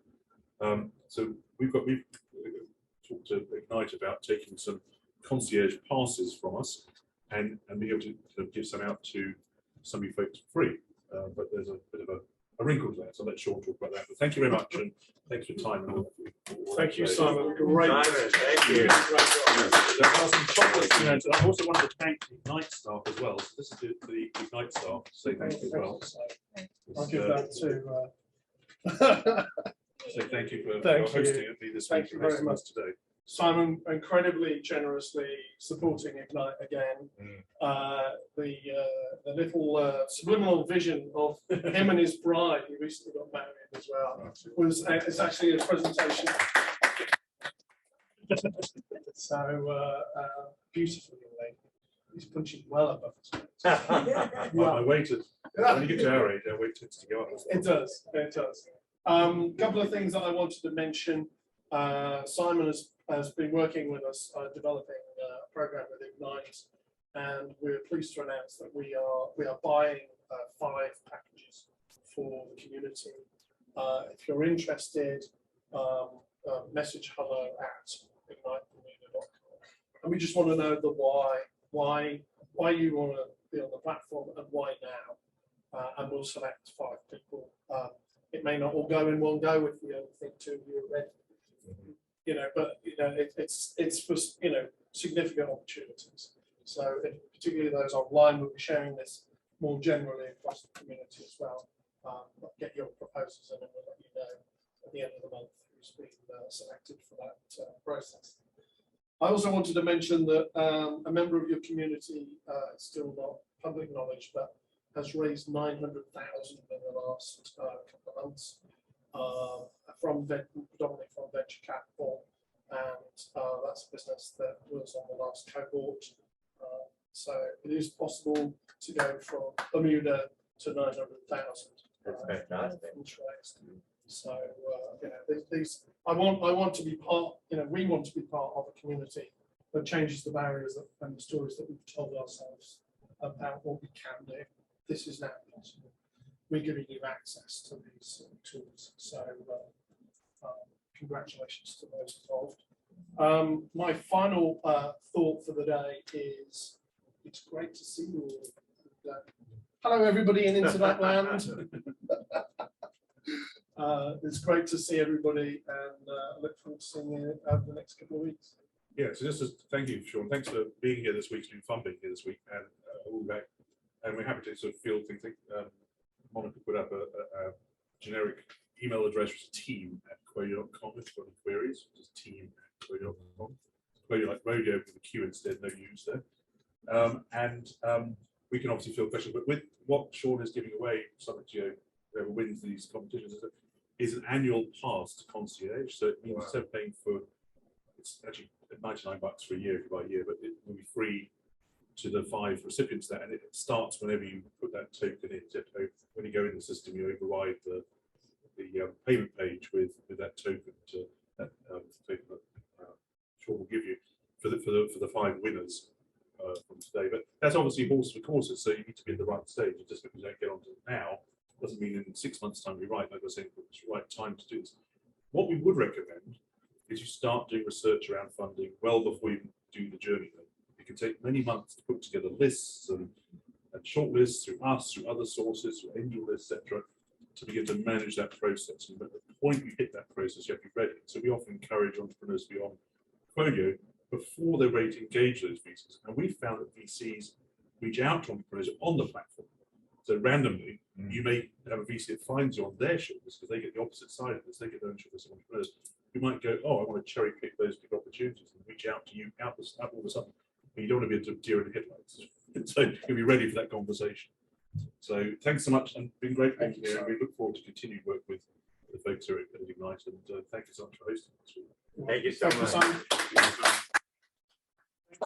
So we've talked to Ignite about taking some concierge passes from us and be able to give some out to some of you folks for free. But there's a bit of a wrinkle there, so let Sean talk about that. But thank you very much, and thanks for your time. And all Thank you, Simon. Great. Simon, thank you. There are some chocolates, and I also wanted to thank the Ignite staff as well. So this is to the Ignite staff to say thank you as well. I'll give that to. So thank you for Thank hosting you. it this Thank week you and very hosting us much. today. Simon incredibly generously supporting Ignite again. The little subliminal vision of him and his bride, who recently got married as well, was it's actually a presentation. So beautiful young lady. He's punching well above his weight. I waited. When you get to our age, our weight tends to go up. It does. It does. Couple of things that I wanted to mention. Simon has been working with us developing a program with Ignite, and we're pleased to announce that we are buying 5 packages for the community. If you're interested, message hello@ignitebermuda.com, and we just want to know the why you want to be on the platform and why now, and we'll select 5 people. It may not all go in one go if we only think 2 of you are ready. You know, but you know, it's for significant opportunities. So particularly those online, we'll be sharing this more generally across the community as well. Get your proposals in, and we'll let you know at the end of the month who's been selected for that process. I also wanted to mention that a member of your community, it's still not public knowledge, but has raised 900,000 in the last couple of months. Predominantly from venture capital, and that's a business that was on the last cohort. So it is possible to go from Bermuda to 900,000. That's fantastic. So these I want to be part. We want to be part of a community that changes the barriers and the stories that we've told ourselves about what we can do. This is now possible. We're giving you access to these tools. So congratulations to those involved. My final thought for the day is it's great to see you all. Hello, everybody in Internet land. It's great to see everybody, and I look forward to seeing you over the next couple of weeks. Yeah, so just thank you, Sean. Thanks for being here this week. It's been fun being here this week, and we'll be back. And we're happy to sort of field things. Monica put up a generic email address, which is team@qodeo.com if you've got any queries. Just team@qodeo.com. Qodeo like rodeo with a Q instead, no U's there. We can obviously field questions, but with what Sean is giving away, subject to whoever wins these competitions, is an annual pass to concierge. So it means instead of paying for, it's actually $99 for a year if you buy a year, but it will be free to the 5 recipients there, and it starts whenever you put that token in. When you go in the system, you override the payment page with that token to that token that Sean will give you for the 5 winners from today. But that's obviously horses for courses, so you need to be in the right stage. Just because you don't get onto it now doesn't mean in 6 months' time you're right. Like I was saying, it's the right time to do this. What we would recommend is you start doing research around funding well before you do the journey. It can take many months to put together lists and short lists through us, through other sources, through angel, etc., to begin to manage that process. And at the point you hit that process, you have to be ready. So we often encourage entrepreneurs to be on Qodeo before they're ready to engage those VCs. And we found that VCs reach out to entrepreneurs on the platform. So randomly, you may have a VC that finds you on their shortlist because they get the opposite side of this. They get their own shortlist of entrepreneurs. You might go, oh, I want to cherry pick those big opportunities and reach out to you out all of a sudden. But you don't want to be a deer in the headlights. So you'll be ready for that conversation. So thanks so much, and been great being Thank you, here. And sir. we look forward to continued work with the folks here at Ignite. And thank you so much for hosting this week. Thank you so Thank you, much. Simon.